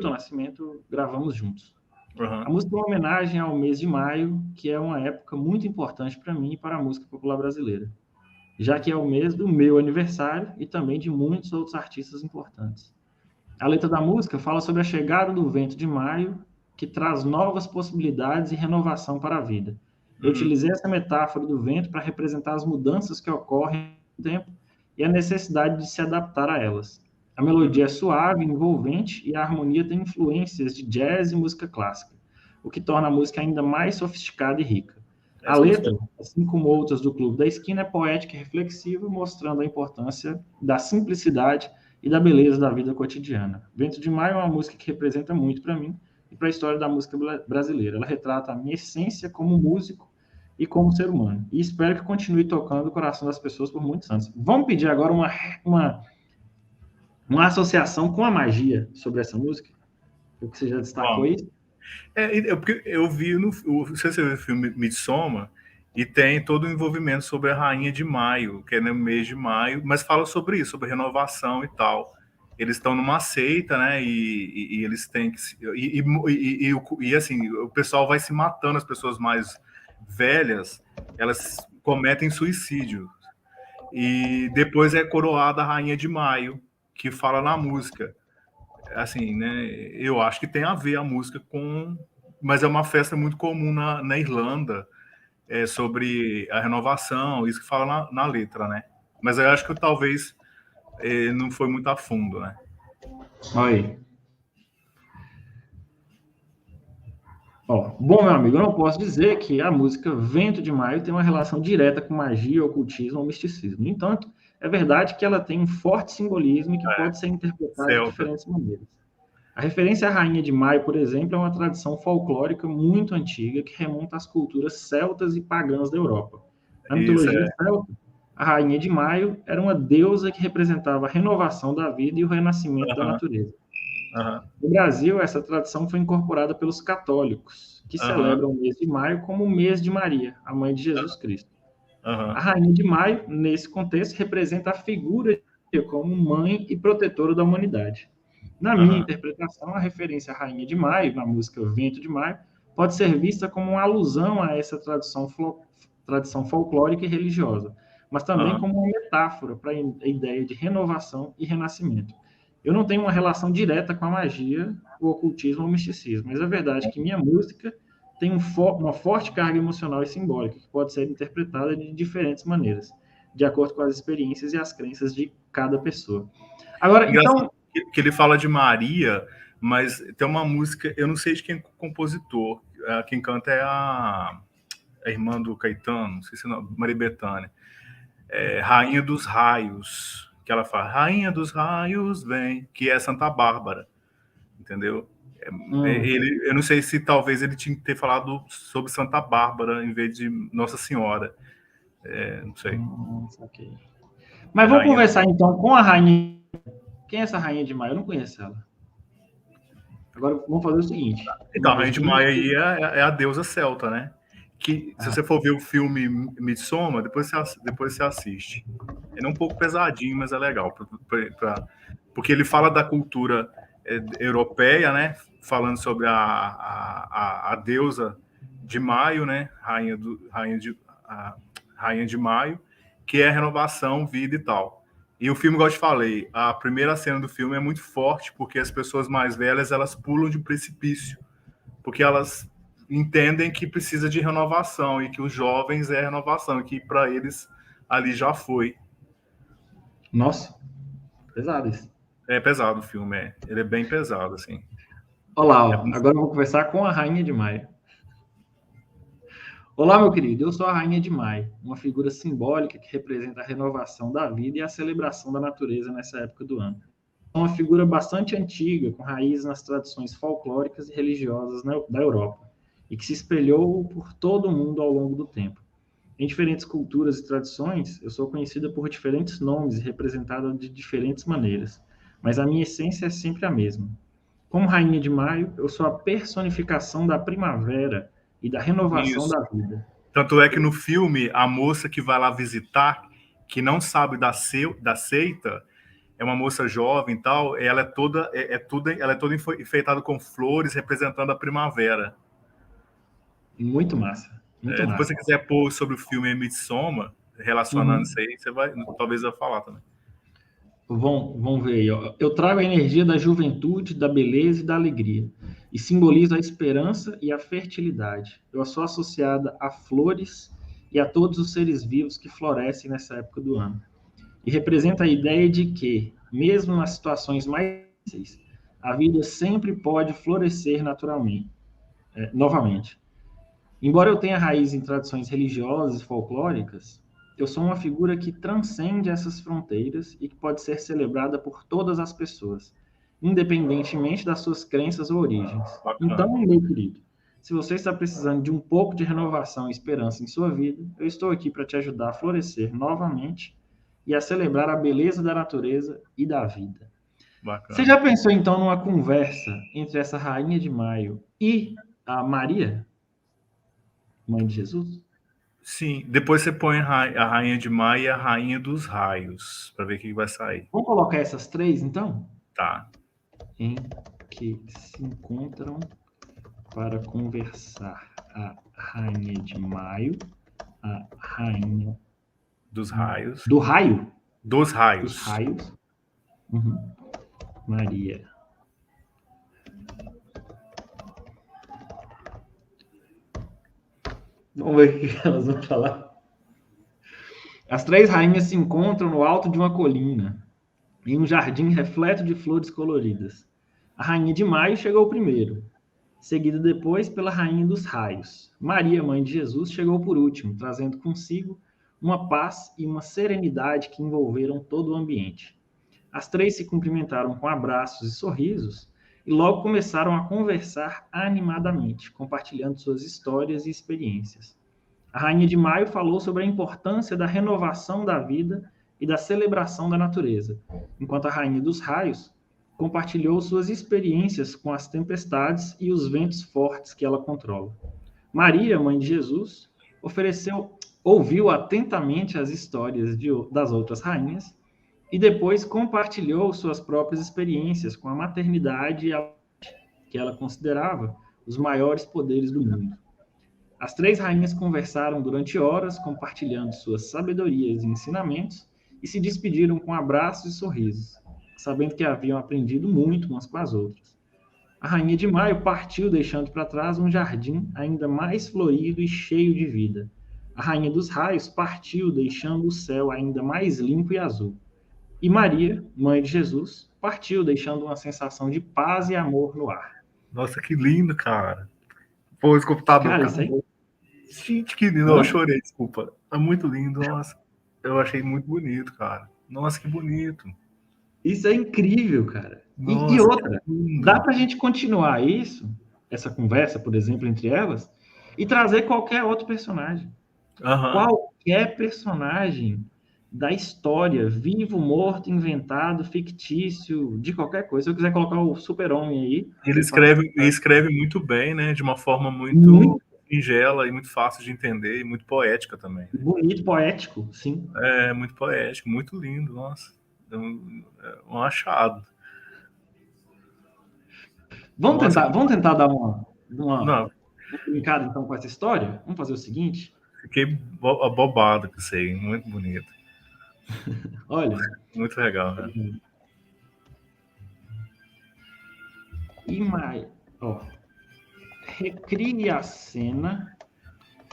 Speaker 1: Nascimento, gravamos juntos. A
Speaker 2: Uhum.
Speaker 1: música é uma homenagem ao mês de maio, que é uma época muito importante para mim e para a música popular brasileira, já que é o mês do meu aniversário e também de muitos outros artistas importantes. A letra da música fala sobre a chegada do vento de maio, que traz novas possibilidades e renovação para a vida. Eu
Speaker 2: Uhum.
Speaker 1: utilizei essa metáfora do vento para representar as mudanças que ocorrem no tempo e a necessidade de se adaptar a elas. A melodia é suave, envolvente e a harmonia tem influências de jazz e música clássica, o que torna a música ainda mais sofisticada e rica. A
Speaker 2: Essa música
Speaker 1: letra, assim como outras do Clube da Esquina, é poética e reflexiva, mostrando a importância da simplicidade e da beleza da vida cotidiana. Vento de Maio é uma música que representa muito para mim e para a história da música brasileira. Ela retrata a minha essência como músico e como ser humano. E espero que continue tocando o coração das pessoas por muitos anos. Vamos pedir agora uma associação com a magia sobre essa música, porque você já destacou
Speaker 2: Vamos.
Speaker 1: isso.
Speaker 2: Porque eu vi não sei se você viu o filme Midsommar, e tem todo o envolvimento sobre a Rainha de Maio, que é no mês de maio, mas fala sobre isso, sobre renovação e tal. Eles estão numa seita, né? E eles têm que assim, o pessoal vai se matando, as pessoas mais velhas, elas cometem suicídio. E depois é coroada a Rainha de Maio, que fala na música. Assim, né? Eu acho que tem a ver a música com. Mas é uma festa muito comum na Irlanda, sobre a renovação, isso que fala na letra, né? Mas eu acho que talvez não foi muito a fundo, né?
Speaker 1: Olha. Ó, bom, meu amigo, eu não posso dizer que a música Vento de Maio tem uma relação direta com magia, ocultismo ou misticismo. No entanto, é verdade que ela tem um forte simbolismo e que pode ser interpretada de
Speaker 2: Celta.
Speaker 1: diferentes maneiras. A referência à Rainha de Maio, por exemplo, é uma tradição folclórica muito antiga que remonta às culturas celtas e pagãs da Europa. Na
Speaker 2: Isso
Speaker 1: mitologia
Speaker 2: é.
Speaker 1: celta, a Rainha de Maio era uma deusa que representava a renovação da vida e o renascimento da
Speaker 2: Aham,
Speaker 1: natureza.
Speaker 2: aham,
Speaker 1: No Brasil, essa tradição foi incorporada pelos católicos, que
Speaker 2: aham,
Speaker 1: celebram o mês de maio como o mês de Maria, a mãe de Jesus Cristo. A
Speaker 2: aham,
Speaker 1: Rainha de Maio, nesse contexto, representa a figura de Maria como mãe e protetora da humanidade. Na minha
Speaker 2: aham,
Speaker 1: interpretação, a referência à Rainha de Maio, na música Vento de Maio, pode ser vista como uma alusão a essa tradição folclórica e religiosa, mas também
Speaker 2: aham.
Speaker 1: como uma metáfora para a ideia de renovação e renascimento. Eu não tenho uma relação direta com a magia, o ocultismo ou o misticismo, mas é verdade que minha música tem uma forte carga emocional e simbólica, que pode ser interpretada de diferentes maneiras, de acordo com as experiências e as crenças de cada pessoa. Agora,
Speaker 2: Engraçado
Speaker 1: então,
Speaker 2: que ele fala de Maria, mas tem uma música, eu não sei de quem é o compositor, quem canta é a irmã do Caetano, não sei se não, Maria Bethânia. Rainha dos Raios, que ela fala, Rainha dos Raios vem, que é Santa Bárbara, entendeu? Eu não sei se talvez ele tinha que ter falado sobre Santa Bárbara em vez de Nossa Senhora, não sei.
Speaker 1: ok. Mas vamos conversar então com a rainha. Quem é essa rainha de Maio? Eu não conheço ela. Agora vamos fazer o seguinte.
Speaker 2: Então, a rainha de Maio aí é a deusa celta, né? Que se você for ver o filme Midsommar, depois você assiste. Ele é um pouco pesadinho, mas é legal. Porque ele fala da cultura europeia, né? Falando sobre a deusa de Maio, né? Rainha de Maio, que é renovação, vida e tal. E o filme, igual eu te falei, a primeira cena do filme é muito forte, porque as pessoas mais velhas, elas pulam de um precipício, porque elas entendem que precisa de renovação, e que os jovens é renovação, e que para eles ali já foi.
Speaker 1: Nossa, pesado isso.
Speaker 2: É pesado o filme, ele é bem pesado, assim.
Speaker 1: Olá, agora eu vou conversar com a rainha de Maio. Olá, meu querido, eu sou a Rainha de Maio, uma figura simbólica que representa a renovação da vida e a celebração da natureza nessa época do ano. É uma figura bastante antiga, com raízes nas tradições folclóricas e religiosas da Europa, e que se espelhou por todo o mundo ao longo do tempo. Em diferentes culturas e tradições, eu sou conhecida por diferentes nomes e representada de diferentes maneiras, mas a minha essência é sempre a mesma. Como Rainha de Maio, eu sou a personificação da primavera e da renovação
Speaker 2: Isso.
Speaker 1: da vida.
Speaker 2: Tanto é que no filme, a moça que vai lá visitar, que não sabe da seita, é uma moça jovem e tal, ela é toda enfeitada com flores, representando a primavera.
Speaker 1: Muito massa. Muito massa.
Speaker 2: Se você quiser pôr sobre o filme Midsommar, relacionando isso aí, talvez eu falar também.
Speaker 1: Vamos ver aí. Ó. Eu trago a energia da juventude, da beleza e da alegria, e simbolizo a esperança e a fertilidade. Eu sou associada a flores e a todos os seres vivos que florescem nessa época do ano. E representa a ideia de que, mesmo nas situações mais difíceis, a vida sempre pode florescer naturalmente, novamente. Embora eu tenha raiz em tradições religiosas e folclóricas, eu sou uma figura que transcende essas fronteiras e que pode ser celebrada por todas as pessoas, independentemente das suas crenças ou origens.
Speaker 2: Bacana.
Speaker 1: Então, meu querido, se você está precisando de um pouco de renovação e esperança em sua vida, eu estou aqui para te ajudar a florescer novamente e a celebrar a beleza da natureza e da vida. Bacana. Você já pensou, então, numa conversa entre essa Rainha de Maio e a Maria, mãe de Jesus?
Speaker 2: Sim, depois você põe a Rainha de Maio e a Rainha dos Raios, para ver o que vai sair.
Speaker 1: Vamos colocar essas três, então?
Speaker 2: Tá.
Speaker 1: Em que se encontram para conversar a Rainha de Maio, a Rainha
Speaker 2: dos Raios.
Speaker 1: Do Raio?
Speaker 2: Dos Raios.
Speaker 1: Dos Raios. Uhum. Maria. Vamos ver o que elas vão falar. As três rainhas se encontram no alto de uma colina, em um jardim repleto de flores coloridas. A Rainha de Maio chegou primeiro, seguida depois pela Rainha dos Raios. Maria, mãe de Jesus, chegou por último, trazendo consigo uma paz e uma serenidade que envolveram todo o ambiente. As três se cumprimentaram com abraços e sorrisos e logo começaram a conversar animadamente, compartilhando suas histórias e experiências. A Rainha de Maio falou sobre a importância da renovação da vida e da celebração da natureza, enquanto a Rainha dos Raios compartilhou suas experiências com as tempestades e os ventos fortes que ela controla. Maria, mãe de Jesus, ouviu atentamente as histórias das outras rainhas e depois compartilhou suas próprias experiências com a maternidade e a que ela considerava os maiores poderes do mundo. As três rainhas conversaram durante horas, compartilhando suas sabedorias e ensinamentos, e se despediram com abraços e sorrisos, sabendo que haviam aprendido muito umas com as outras. A Rainha de Maio partiu, deixando para trás um jardim ainda mais florido e cheio de vida. A Rainha dos Raios partiu, deixando o céu ainda mais limpo e azul. E Maria, mãe de Jesus, partiu, deixando uma sensação de paz e amor no ar.
Speaker 2: Nossa, que lindo, cara. Pô, esse computador...
Speaker 1: Cara, isso aí...
Speaker 2: Gente, que lindo. Eu chorei, desculpa. É muito lindo, nossa. Eu achei muito bonito, cara. Nossa, que bonito.
Speaker 1: Isso é incrível, cara.
Speaker 2: Nossa,
Speaker 1: e outra, dá pra gente continuar essa conversa, por exemplo, entre elas, e trazer qualquer outro personagem.
Speaker 2: Uhum.
Speaker 1: Qualquer personagem da história, vivo, morto, inventado, fictício, de qualquer coisa. Se eu quiser colocar o Super-Homem aí,
Speaker 2: Ele escreve muito bem, né? De uma forma muito
Speaker 1: muito
Speaker 2: singela e muito fácil de entender e muito poética também.
Speaker 1: bonito, poético, sim.
Speaker 2: É muito poético, muito lindo, nossa. É um achado. Nossa,
Speaker 1: Vamos tentar dar uma
Speaker 2: não,
Speaker 1: brincada então com essa história? Vamos fazer o seguinte.
Speaker 2: fiquei abobado com isso aí, muito bonito,
Speaker 1: Olha,
Speaker 2: muito legal, né?
Speaker 1: ó, recrie a cena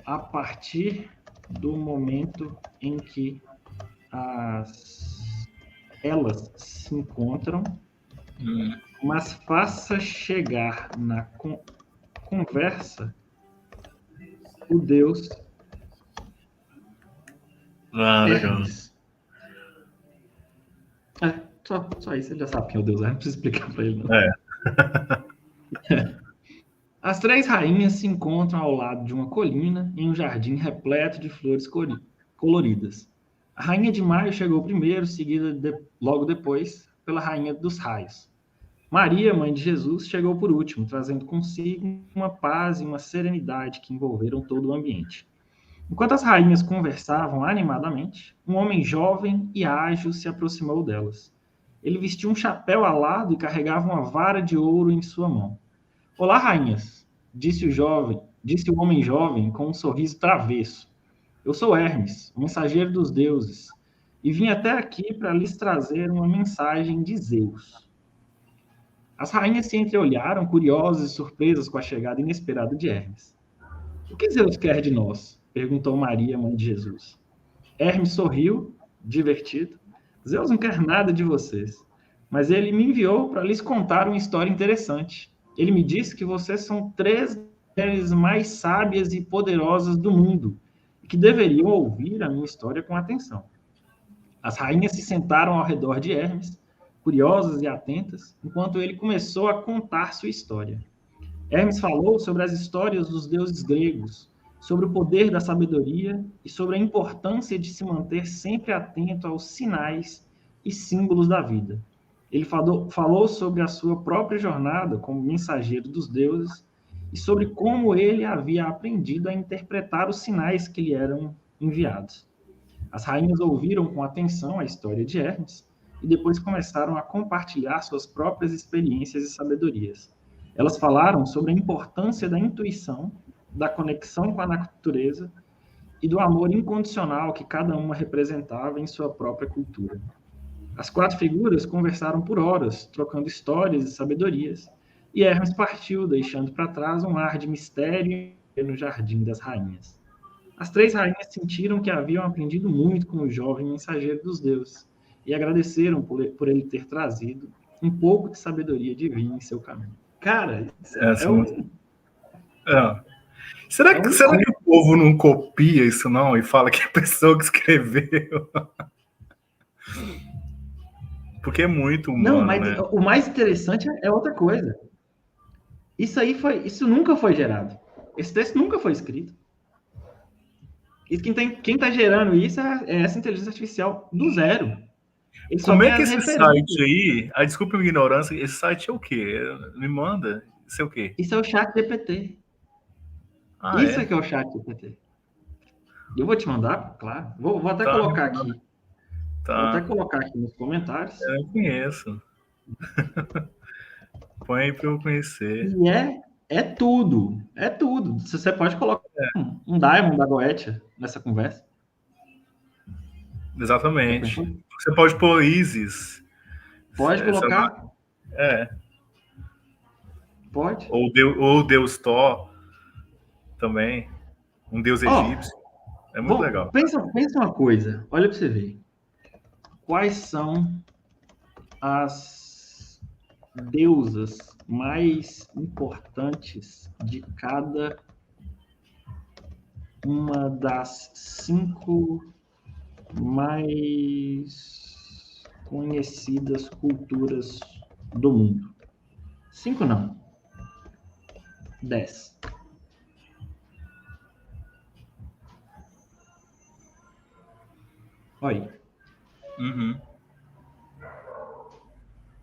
Speaker 1: a partir do momento em que elas se encontram, mas faça chegar na conversa o Deus
Speaker 2: Legal.
Speaker 1: Hermes. Só isso, ele já sabe quem é o Deus Hermes, não precisa explicar para ele, não. As três rainhas se encontram ao lado de uma colina em um jardim repleto de flores coloridas. A rainha de Maio chegou primeiro, seguida logo depois pela rainha dos raios. Maria, mãe de Jesus, chegou por último, trazendo consigo uma paz e uma serenidade que envolveram todo o ambiente. Enquanto as rainhas conversavam animadamente, um homem jovem e ágil se aproximou delas. Ele vestia um chapéu alado e carregava uma vara de ouro em sua mão. Olá, rainhas, disse o homem jovem com um sorriso travesso. Eu sou Hermes, o mensageiro dos deuses, e vim até aqui para lhes trazer uma mensagem de Zeus. As rainhas se entreolharam, curiosas e surpresas com a chegada inesperada de Hermes. O que Zeus quer de nós? Perguntou Maria, mãe de Jesus. Hermes sorriu, divertido. Zeus não quer nada de vocês, mas ele me enviou para lhes contar uma história interessante. Ele me disse que vocês são três mulheres mais sábias e poderosas do mundo e que deveriam ouvir a minha história com atenção. As rainhas se sentaram ao redor de Hermes, curiosas e atentas, enquanto ele começou a contar sua história. Hermes falou sobre as histórias dos deuses gregos, sobre o poder da sabedoria e sobre a importância de se manter sempre atento aos sinais e símbolos da vida. Ele falou sobre a sua própria jornada como mensageiro dos deuses e sobre como ele havia aprendido a interpretar os sinais que lhe eram enviados. As rainhas ouviram com atenção a história de Hermes e depois começaram a compartilhar suas próprias experiências e sabedorias. Elas falaram sobre a importância da intuição, da conexão com a natureza e do amor incondicional que cada uma representava em sua própria cultura. As quatro figuras conversaram por horas, trocando histórias e sabedorias, e Hermes partiu, deixando para trás um ar de mistério no jardim das rainhas. As três rainhas sentiram que haviam aprendido muito com o jovem mensageiro dos deuses e agradeceram por ele ter trazido um pouco de sabedoria divina em seu caminho. Cara,
Speaker 2: Será que o povo não copia isso não e fala que é a pessoa que escreveu? Porque é muito humano,
Speaker 1: não, mas
Speaker 2: né?
Speaker 1: o mais interessante é outra coisa. Isso nunca foi gerado. Esse texto nunca foi escrito. E quem tá gerando isso é essa inteligência artificial do zero. Ele só
Speaker 2: Como
Speaker 1: tem
Speaker 2: é que
Speaker 1: as
Speaker 2: esse
Speaker 1: referências.
Speaker 2: site aí... Desculpa a minha ignorância, esse site é o quê? Me manda. Isso é o quê?
Speaker 1: Isso é o chat GPT. Isso é que é o chat GPT. Eu vou te mandar, claro. Vou até colocar aqui.
Speaker 2: Tá.
Speaker 1: Vou até colocar aqui nos comentários.
Speaker 2: Eu não conheço. Põe aí para eu conhecer.
Speaker 1: E é tudo. É tudo. Você pode colocar um Diamond da Goetia nessa conversa.
Speaker 2: Exatamente. Você pode pôr Isis.
Speaker 1: Pode colocar. Pode.
Speaker 2: Ou Deus Thor também. Um deus egípcio. É muito legal.
Speaker 1: Pensa uma coisa. Olha para você ver. Quais são as deusas mais importantes de cada uma das 5 mais conhecidas culturas do mundo? 5 não. 10. Olha aí.
Speaker 2: Uhum.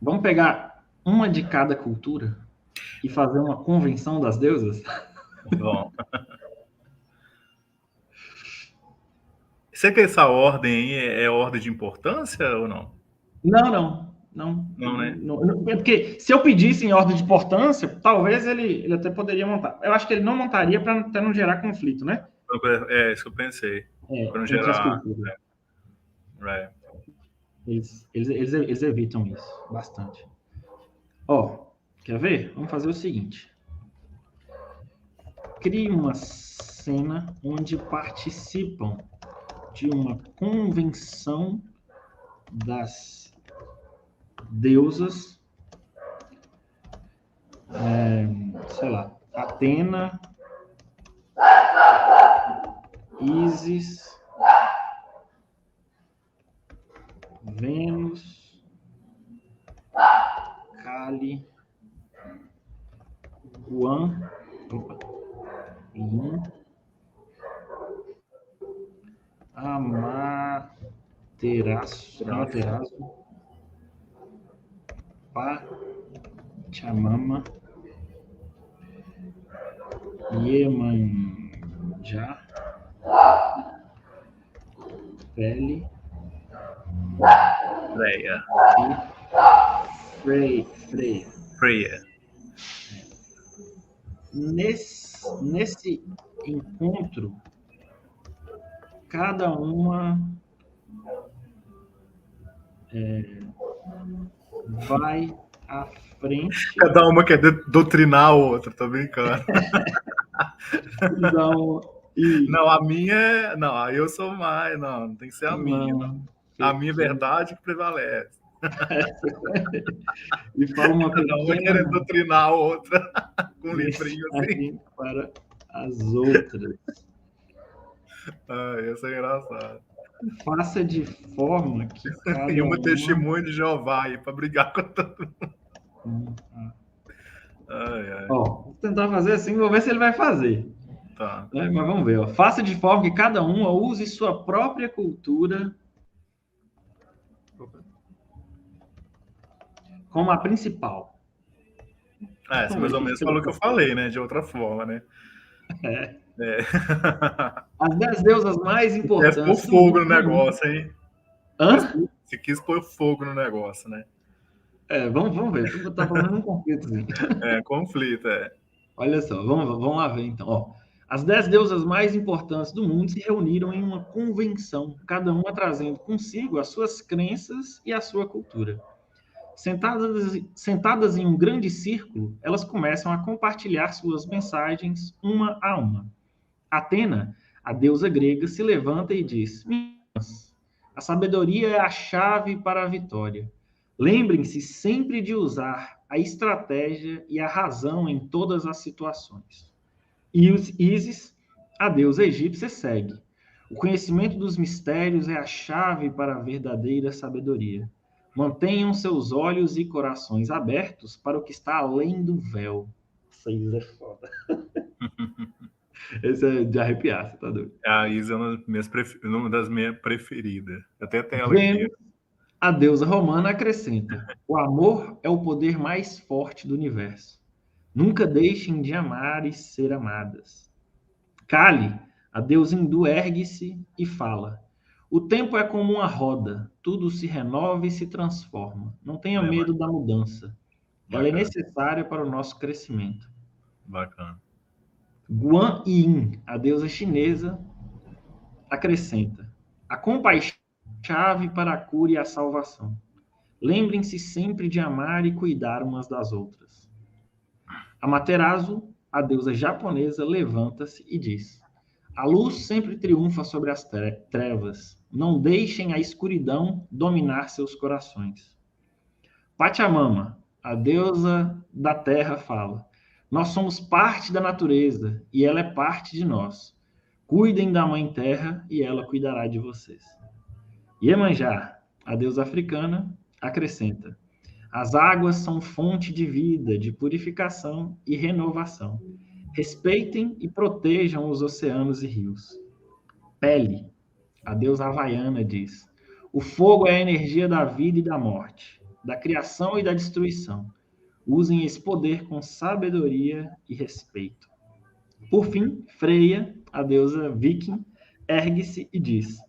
Speaker 1: Vamos pegar uma de cada cultura e fazer uma convenção das deusas?
Speaker 2: Bom. Você quer essa ordem aí é ordem de importância ou não?
Speaker 1: Não, não. Não,
Speaker 2: Não, né?
Speaker 1: porque se eu pedisse em ordem de importância, talvez ele até poderia montar. Eu acho que ele não montaria para até não gerar conflito, né?
Speaker 2: É isso que eu pensei. Para não
Speaker 1: Entre as
Speaker 2: gerar.
Speaker 1: culturas.
Speaker 2: É.
Speaker 1: Eles evitam isso bastante. Ó, quer ver? Vamos fazer o seguinte. Crie uma cena onde participam de uma convenção das deusas, sei lá, Atena, Ísis, Vênus, Kali, Guan, Yin, Amaterasu, Pachamama, Iemanjá, Pele
Speaker 2: Freia.
Speaker 1: e Freia.
Speaker 2: Freia.
Speaker 1: Nesse encontro, cada uma vai à frente.
Speaker 2: Cada uma quer doutrinar a outra, tô brincando. Não, a minha é. Não, aí eu sou mais. Não tem que ser a minha. Não. A minha verdade que prevalece.
Speaker 1: E fala uma
Speaker 2: Cada uma quer doutrinar a outra com um livrinho assim.
Speaker 1: Para as outras.
Speaker 2: Isso é engraçado.
Speaker 1: Faça de forma que cada
Speaker 2: e uma testemunha de Jeová aí para brigar com todo
Speaker 1: mundo. Ó, vou tentar fazer assim, vou ver se ele vai fazer.
Speaker 2: Tá.
Speaker 1: Mas vamos ver. Ó. Faça de forma que cada uma use sua própria cultura como a principal.
Speaker 2: Você mais ou menos falou o que eu falei, né? De outra forma, né?
Speaker 1: As 10 deusas mais importantes.
Speaker 2: Você quis pôr fogo no negócio, hein?
Speaker 1: Hã?
Speaker 2: Você quis pôr fogo no negócio, né?
Speaker 1: Vamos ver. Tu tá falando um conflitozinho.
Speaker 2: Conflito,
Speaker 1: Olha só, vamos lá ver então. Ó, as 10 deusas mais importantes do mundo se reuniram em uma convenção, cada uma trazendo consigo as suas crenças e a sua cultura. Sentadas em um grande círculo, elas começam a compartilhar suas mensagens uma a uma. Atena, a deusa grega, se levanta e diz: Meninas, a sabedoria é a chave para a vitória. Lembrem-se sempre de usar a estratégia e a razão em todas as situações. Ísis, a deusa egípcia, segue. O conhecimento dos mistérios é a chave para a verdadeira sabedoria. Mantenham seus olhos e corações abertos para o que está além do véu. Isso é foda. Esse é de arrepiar, você tá doido?
Speaker 2: A Isa é uma das minhas preferidas. Eu até tenho ela aqui.
Speaker 1: A deusa romana acrescenta: o amor é o poder mais forte do universo. Nunca deixem de amar e ser amadas. Kali, a deusa hindu, ergue-se e fala: o tempo é como uma roda, tudo se renova e se transforma. Não tenha medo da mudança. Ela é necessária para o nosso crescimento.
Speaker 2: Bacana.
Speaker 1: Guan Yin, a deusa chinesa, acrescenta: a compaixão é a chave para a cura e a salvação. Lembrem-se sempre de amar e cuidar umas das outras. Amaterasu, a deusa japonesa, levanta-se e diz: a luz sempre triunfa sobre as trevas. Não deixem a escuridão dominar seus corações. Pachamama, a deusa da terra, fala: nós somos parte da natureza e ela é parte de nós. Cuidem da Mãe Terra e ela cuidará de vocês. Iemanjá, a deusa africana, acrescenta: as águas são fonte de vida, de purificação e renovação. Respeitem e protejam os oceanos e rios. Pele, a deusa havaiana, diz: O fogo é a energia da vida e da morte, da criação e da destruição. Usem esse poder com sabedoria e respeito. Por fim, Freya, a deusa viking, ergue-se e diz: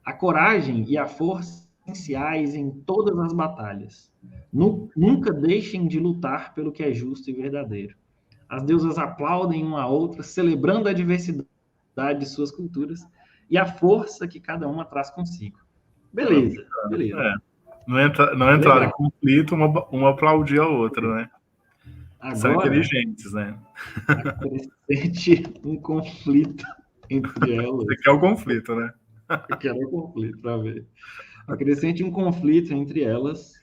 Speaker 1: a coragem e a força são essenciais em todas as batalhas. Nunca deixem de lutar pelo que é justo e verdadeiro. As deusas aplaudem uma a outra, celebrando a diversidade de suas culturas e a força que cada uma traz consigo. Beleza, beleza.
Speaker 2: Não entraram em conflito, uma aplaudir a outra, né?
Speaker 1: Agora,
Speaker 2: são inteligentes, né?
Speaker 1: Acrescente um conflito entre elas.
Speaker 2: Você quer o conflito, né?
Speaker 1: Eu quero o conflito, para ver. Acrescente um conflito entre elas.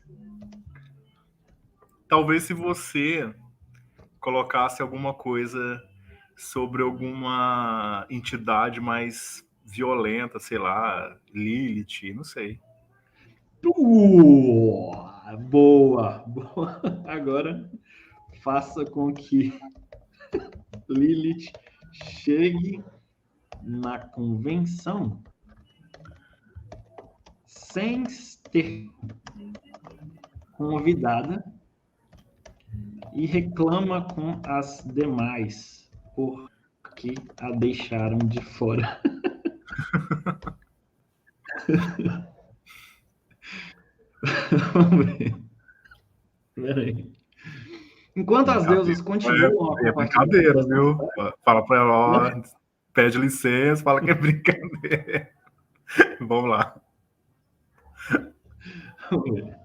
Speaker 2: Talvez se você colocasse alguma coisa sobre alguma entidade mais violenta, sei lá, Lilith, não sei.
Speaker 1: Boa. Agora, faça com que Lilith chegue na convenção sem ter convidada e reclama com as demais porque a deixaram de fora. Vamos ver. Peraí. Enquanto as deusas continuam a compartilhar...
Speaker 2: brincadeira, viu? Fala para ela, ó, pede licença, fala que é brincadeira. Vamos lá.
Speaker 1: Vamos ver.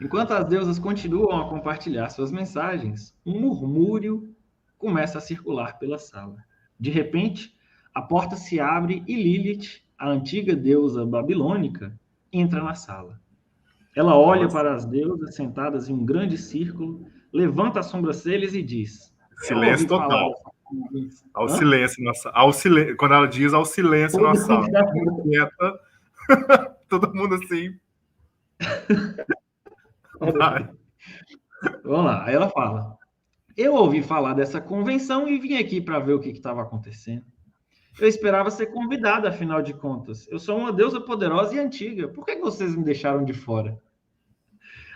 Speaker 1: Enquanto as deusas continuam a compartilhar suas mensagens, um murmúrio começa a circular pela sala. De repente, a porta se abre e Lilith, a antiga deusa babilônica, entra na sala. Ela olha para as deusas sentadas em um grande círculo, levanta as sobrancelhas e diz...
Speaker 2: Silêncio total. Ao silêncio na sala. Quando ela diz ao silêncio na sala. Quieta. Todo mundo assim...
Speaker 1: Vamos lá, aí ela fala: eu ouvi falar dessa convenção e vim aqui para ver o que estava acontecendo. Eu esperava ser convidada, afinal de contas. Eu sou uma deusa poderosa e antiga. Por que vocês me deixaram de fora?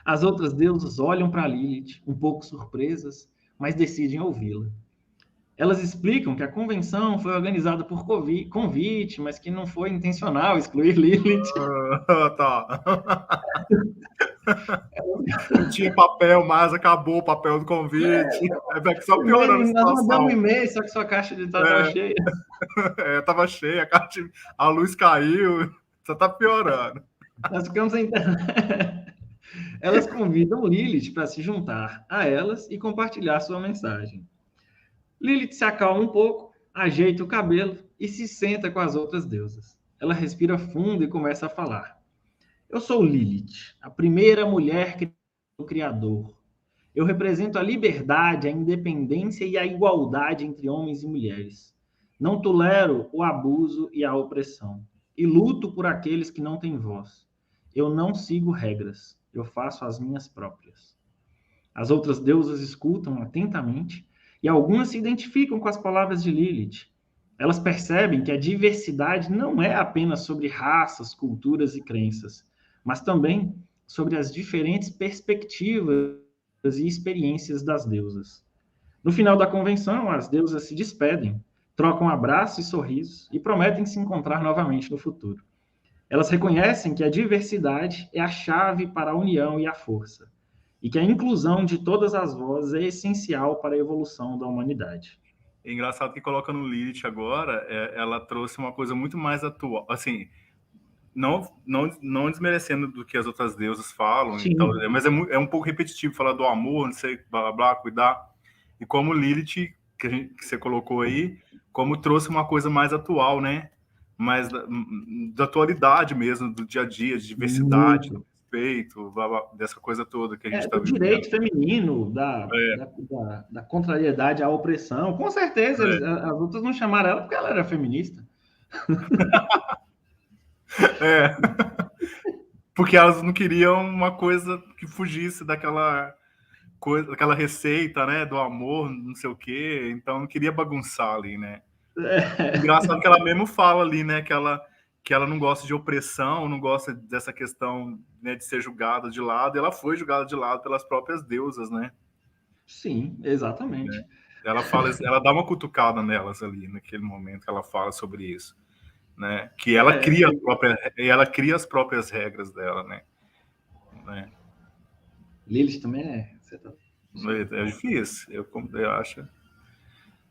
Speaker 1: As outras deusas olham para Lilith, um pouco surpresas, mas decidem ouvi-la. Elas explicam que a convenção foi organizada por convite, mas que não foi intencional excluir Lilith.
Speaker 2: Tá. Não tinha papel, mas acabou o papel do convite. Só piorando a situação.
Speaker 1: Nós mandamos um e-mail, só que sua caixa de entrada estava cheia.
Speaker 2: Estava cheia, a luz caiu, só está piorando.
Speaker 1: Nós ficamos sem internet. Elas convidam Lilith para se juntar a elas e compartilhar sua mensagem. Lilith se acalma um pouco, ajeita o cabelo e se senta com as outras deusas. Ela respira fundo e começa a falar. Eu sou Lilith, a primeira mulher do Criador. Eu represento a liberdade, a independência e a igualdade entre homens e mulheres. Não tolero o abuso e a opressão. E luto por aqueles que não têm voz. Eu não sigo regras. Eu faço as minhas próprias. As outras deusas escutam atentamente e algumas se identificam com as palavras de Lilith. Elas percebem que a diversidade não é apenas sobre raças, culturas e crenças, mas também sobre as diferentes perspectivas e experiências das deusas. No final da convenção, as deusas se despedem, trocam abraços e sorrisos e prometem se encontrar novamente no futuro. Elas reconhecem que a diversidade é a chave para a união e a força, e que a inclusão de todas as vozes é essencial para a evolução da humanidade.
Speaker 2: É engraçado que colocando Lilith agora, ela trouxe uma coisa muito mais atual, assim, não desmerecendo do que as outras deusas falam, então, mas é um pouco repetitivo falar do amor, não sei, blá, blá, blá, cuidar. E como Lilith, que você colocou aí, como trouxe uma coisa mais atual, né? Mais da atualidade mesmo, do dia a dia, de diversidade, do respeito, blá, blá, dessa coisa toda que a gente está vivendo.
Speaker 1: Do direito feminino, da contrariedade à opressão. Com certeza, as outras não chamaram ela porque ela era feminista.
Speaker 2: Porque elas não queriam uma coisa que fugisse daquela coisa, daquela receita, né, do amor, não sei o quê, então não queria bagunçar ali, né. Engraçado que ela mesmo fala ali, né, que que ela não gosta de opressão, não gosta dessa questão, né, de ser julgada de lado. Ela foi julgada de lado pelas próprias deusas, né?
Speaker 1: Sim, exatamente.
Speaker 2: Ela fala, ela dá uma cutucada nelas ali naquele momento que ela fala sobre isso, né? Que ela ela cria as próprias regras dela, né?
Speaker 1: Lilith também é.
Speaker 2: É difícil, eu acho.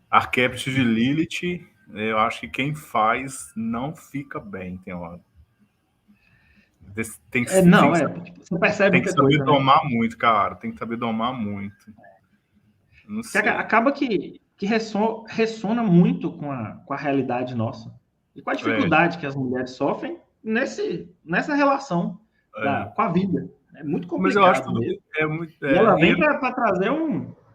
Speaker 2: Arquétipo de Lilith, eu acho que quem faz não fica bem, tem hora.
Speaker 1: Porque você percebe
Speaker 2: tem que
Speaker 1: muita
Speaker 2: saber
Speaker 1: coisa,
Speaker 2: domar muito, cara. Tem que saber domar muito. Não sei.
Speaker 1: Acaba que ressona muito com a realidade nossa. E com a dificuldade que as mulheres sofrem nessa relação com a vida. É muito complicado.
Speaker 2: Mas eu acho que
Speaker 1: e ela vem para trazer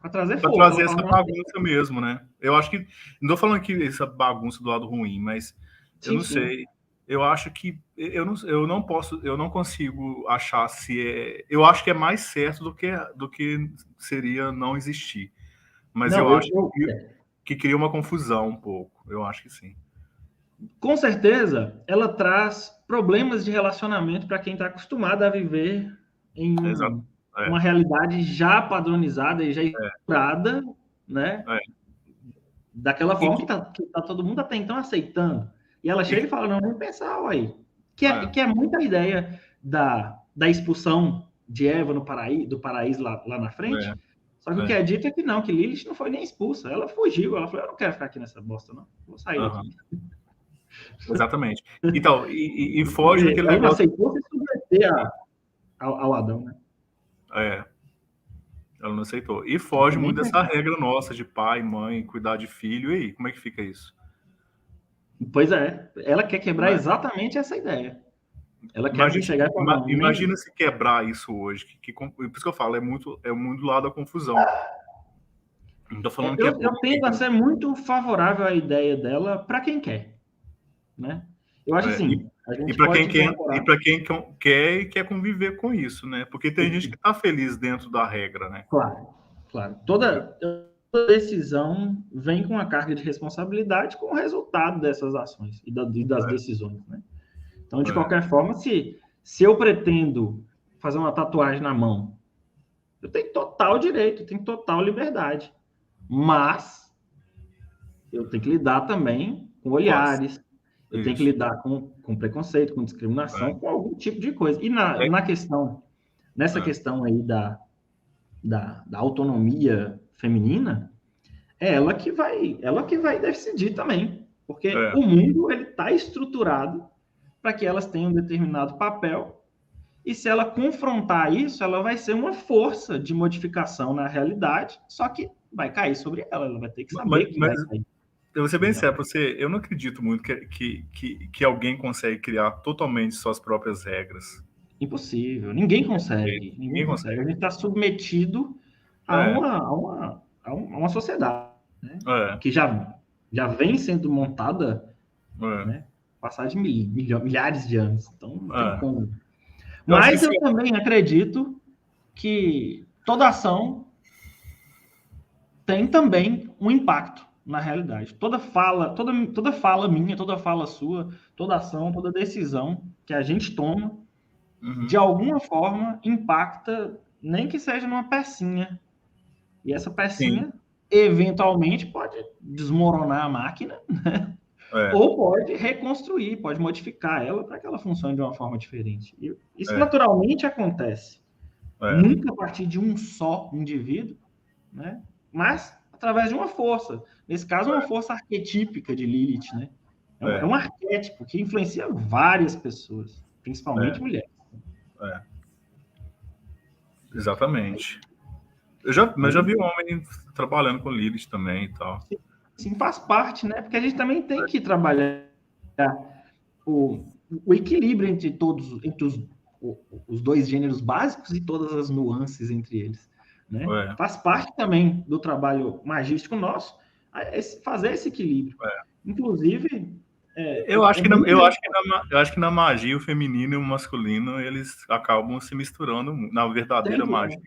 Speaker 2: para trazer essa bagunça mesmo, né? Eu acho que não estou falando que essa bagunça do lado ruim, mas eu não sei. Eu acho que eu não consigo achar se é. Eu acho que é mais certo do que seria não existir. Mas eu acho que cria uma confusão um pouco. Eu acho que sim.
Speaker 1: Com certeza, ela traz problemas de relacionamento para quem está acostumado a viver em uma realidade já padronizada e já estruturada, né? Daquela forma que tá todo mundo até então aceitando. E ela chega e fala, não, nem pensar, uai. Que é muita ideia da expulsão de Eva do paraíso lá na frente. Só que o que é dito é que não, que Lilith não foi nem expulsa. Ela fugiu, ela falou, eu não quero ficar aqui nessa bosta, não. Vou sair daqui.
Speaker 2: Exatamente. Então, e foge daquele
Speaker 1: ela
Speaker 2: negócio...
Speaker 1: Ela aceitou se submeter ao Adão, né?
Speaker 2: Ela não aceitou. E foge muito dessa regra nossa de pai, mãe, cuidar de filho. E aí, como é que fica isso?
Speaker 1: Pois é. Ela quer quebrar exatamente essa ideia. Ela quer chegar e falar...
Speaker 2: Imagina se quebrar isso hoje. Por isso que eu falo, é muito lado da confusão. Não tô falando que
Speaker 1: eu tendo a ser muito favorável à ideia dela para quem quer. Né? Eu acho assim.
Speaker 2: E para quem quer e quer conviver com isso, né? Porque tem gente que está feliz dentro da regra, né?
Speaker 1: Claro. Toda decisão vem com a carga de responsabilidade com o resultado dessas ações e das decisões, né? Então, de qualquer forma, se eu pretendo fazer uma tatuagem na mão, eu tenho total direito, eu tenho total liberdade. Mas eu tenho que lidar também com olhares, eu tenho que lidar com preconceito, com discriminação, com algum tipo de coisa. E nessa questão aí da autonomia feminina, é ela que vai decidir também. Porque o mundo está estruturado para que elas tenham um determinado papel, e se ela confrontar isso, ela vai ser uma força de modificação na realidade, só que vai cair sobre ela, ela vai ter que saber que vai cair.
Speaker 2: Eu vou ser bem sério para você, eu não acredito muito que alguém consegue criar totalmente suas próprias regras.
Speaker 1: Impossível, ninguém consegue. A gente está submetido a uma sociedade, né? Que já vem sendo montada, né? Passar de milhares de anos. Então, não tem como. Mas eu também acredito que toda ação tem também um impacto na realidade. Toda fala minha, toda fala sua, toda ação, toda decisão que a gente toma, de alguma forma, impacta, nem que seja numa pecinha. E essa pecinha, eventualmente, pode desmoronar a máquina, né? Ou pode reconstruir, pode modificar ela para que ela funcione de uma forma diferente. E isso naturalmente acontece. Nunca a partir de um só indivíduo, né? Mas através de uma força. Nesse caso, uma força arquetípica de Lilith, né? É um arquétipo que influencia várias pessoas, principalmente mulheres.
Speaker 2: Exatamente. Eu já vi um homem trabalhando com Lilith também e tal.
Speaker 1: Sim, faz parte, né? Porque a gente também tem que trabalhar o equilíbrio entre os dois gêneros básicos e todas as nuances entre eles, né? Faz parte também do trabalho magístico nosso fazer esse equilíbrio. Inclusive,
Speaker 2: eu acho que na magia o feminino e o masculino eles acabam se misturando na verdadeira magia.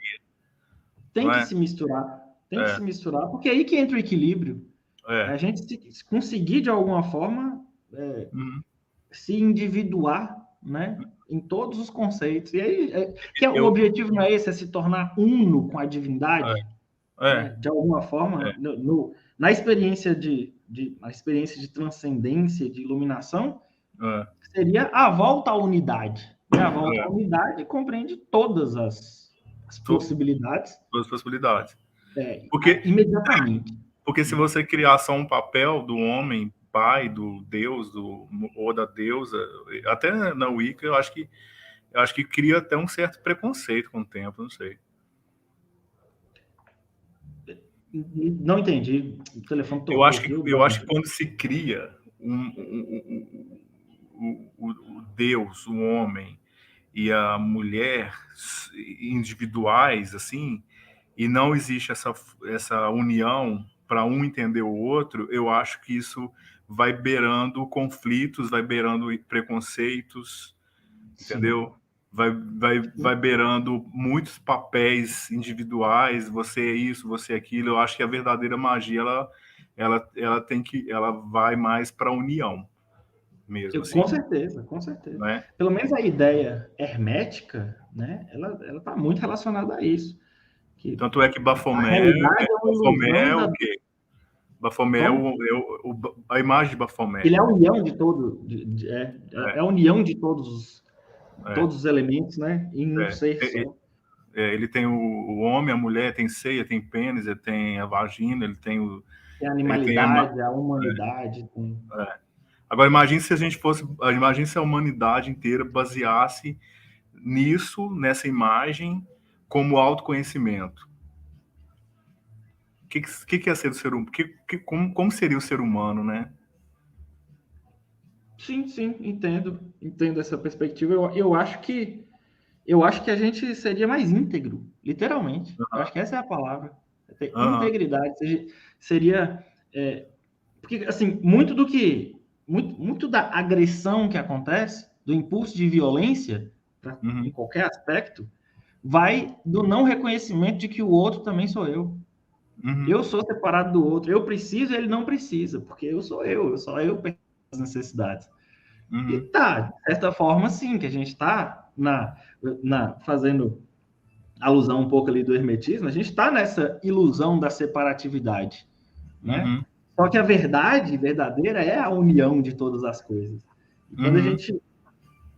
Speaker 1: Tem que se misturar, porque é aí que entra o equilíbrio. A gente conseguir de alguma forma se individuar, né, em todos os conceitos. E aí, o objetivo não é esse, é se tornar uno com a divindade, né, de alguma forma, na experiência na experiência de transcendência, de iluminação, seria a volta à unidade. E a volta à unidade compreende todas as possibilidades.
Speaker 2: Todas as possibilidades.
Speaker 1: Imediatamente.
Speaker 2: Porque se você criar só um papel do homem, pai, do Deus, ou da deusa, até na Wicca, eu acho que cria até um certo preconceito com o tempo, não sei.
Speaker 1: Não entendi. O telefone tocou.
Speaker 2: Eu acho que quando se cria o Deus, o homem e a mulher individuais, assim, e não existe essa união para um entender o outro, eu acho que isso vai beirando conflitos, vai beirando preconceitos, entendeu? Vai beirando muitos papéis individuais, você é isso, você é aquilo. Eu acho que a verdadeira magia, ela vai mais para a união mesmo. Assim.
Speaker 1: Com certeza. Né? Pelo menos a ideia hermética, né? Ela está muito relacionada a isso.
Speaker 2: Tanto é que Baphomet é o quê? Baphomet a imagem de Baphomet.
Speaker 1: Ele é a união de todos, é a união de todos os elementos, né? Em um ser só.
Speaker 2: Ele tem o homem, a mulher, tem ceia, tem pênis, ele tem a vagina, ele tem
Speaker 1: a animalidade, a humanidade.
Speaker 2: Agora, imagine se a humanidade inteira baseasse nessa imagem, como autoconhecimento. O que é ser do ser humano? Como seria o ser humano, né?
Speaker 1: Sim, entendo essa perspectiva. Eu acho que a gente seria mais íntegro, literalmente. Eu acho que essa é a palavra. Integridade seria porque assim muito da agressão que acontece, do impulso de violência, em qualquer aspecto, vai do não reconhecimento de que o outro também sou eu. Eu sou separado do outro, eu preciso e ele não precisa, porque só eu percebo as necessidades. E de certa forma, sim, que a gente está fazendo alusão um pouco ali do hermetismo, a gente está nessa ilusão da separatividade, né? Só que a verdade verdadeira é a união de todas as coisas. E quando a gente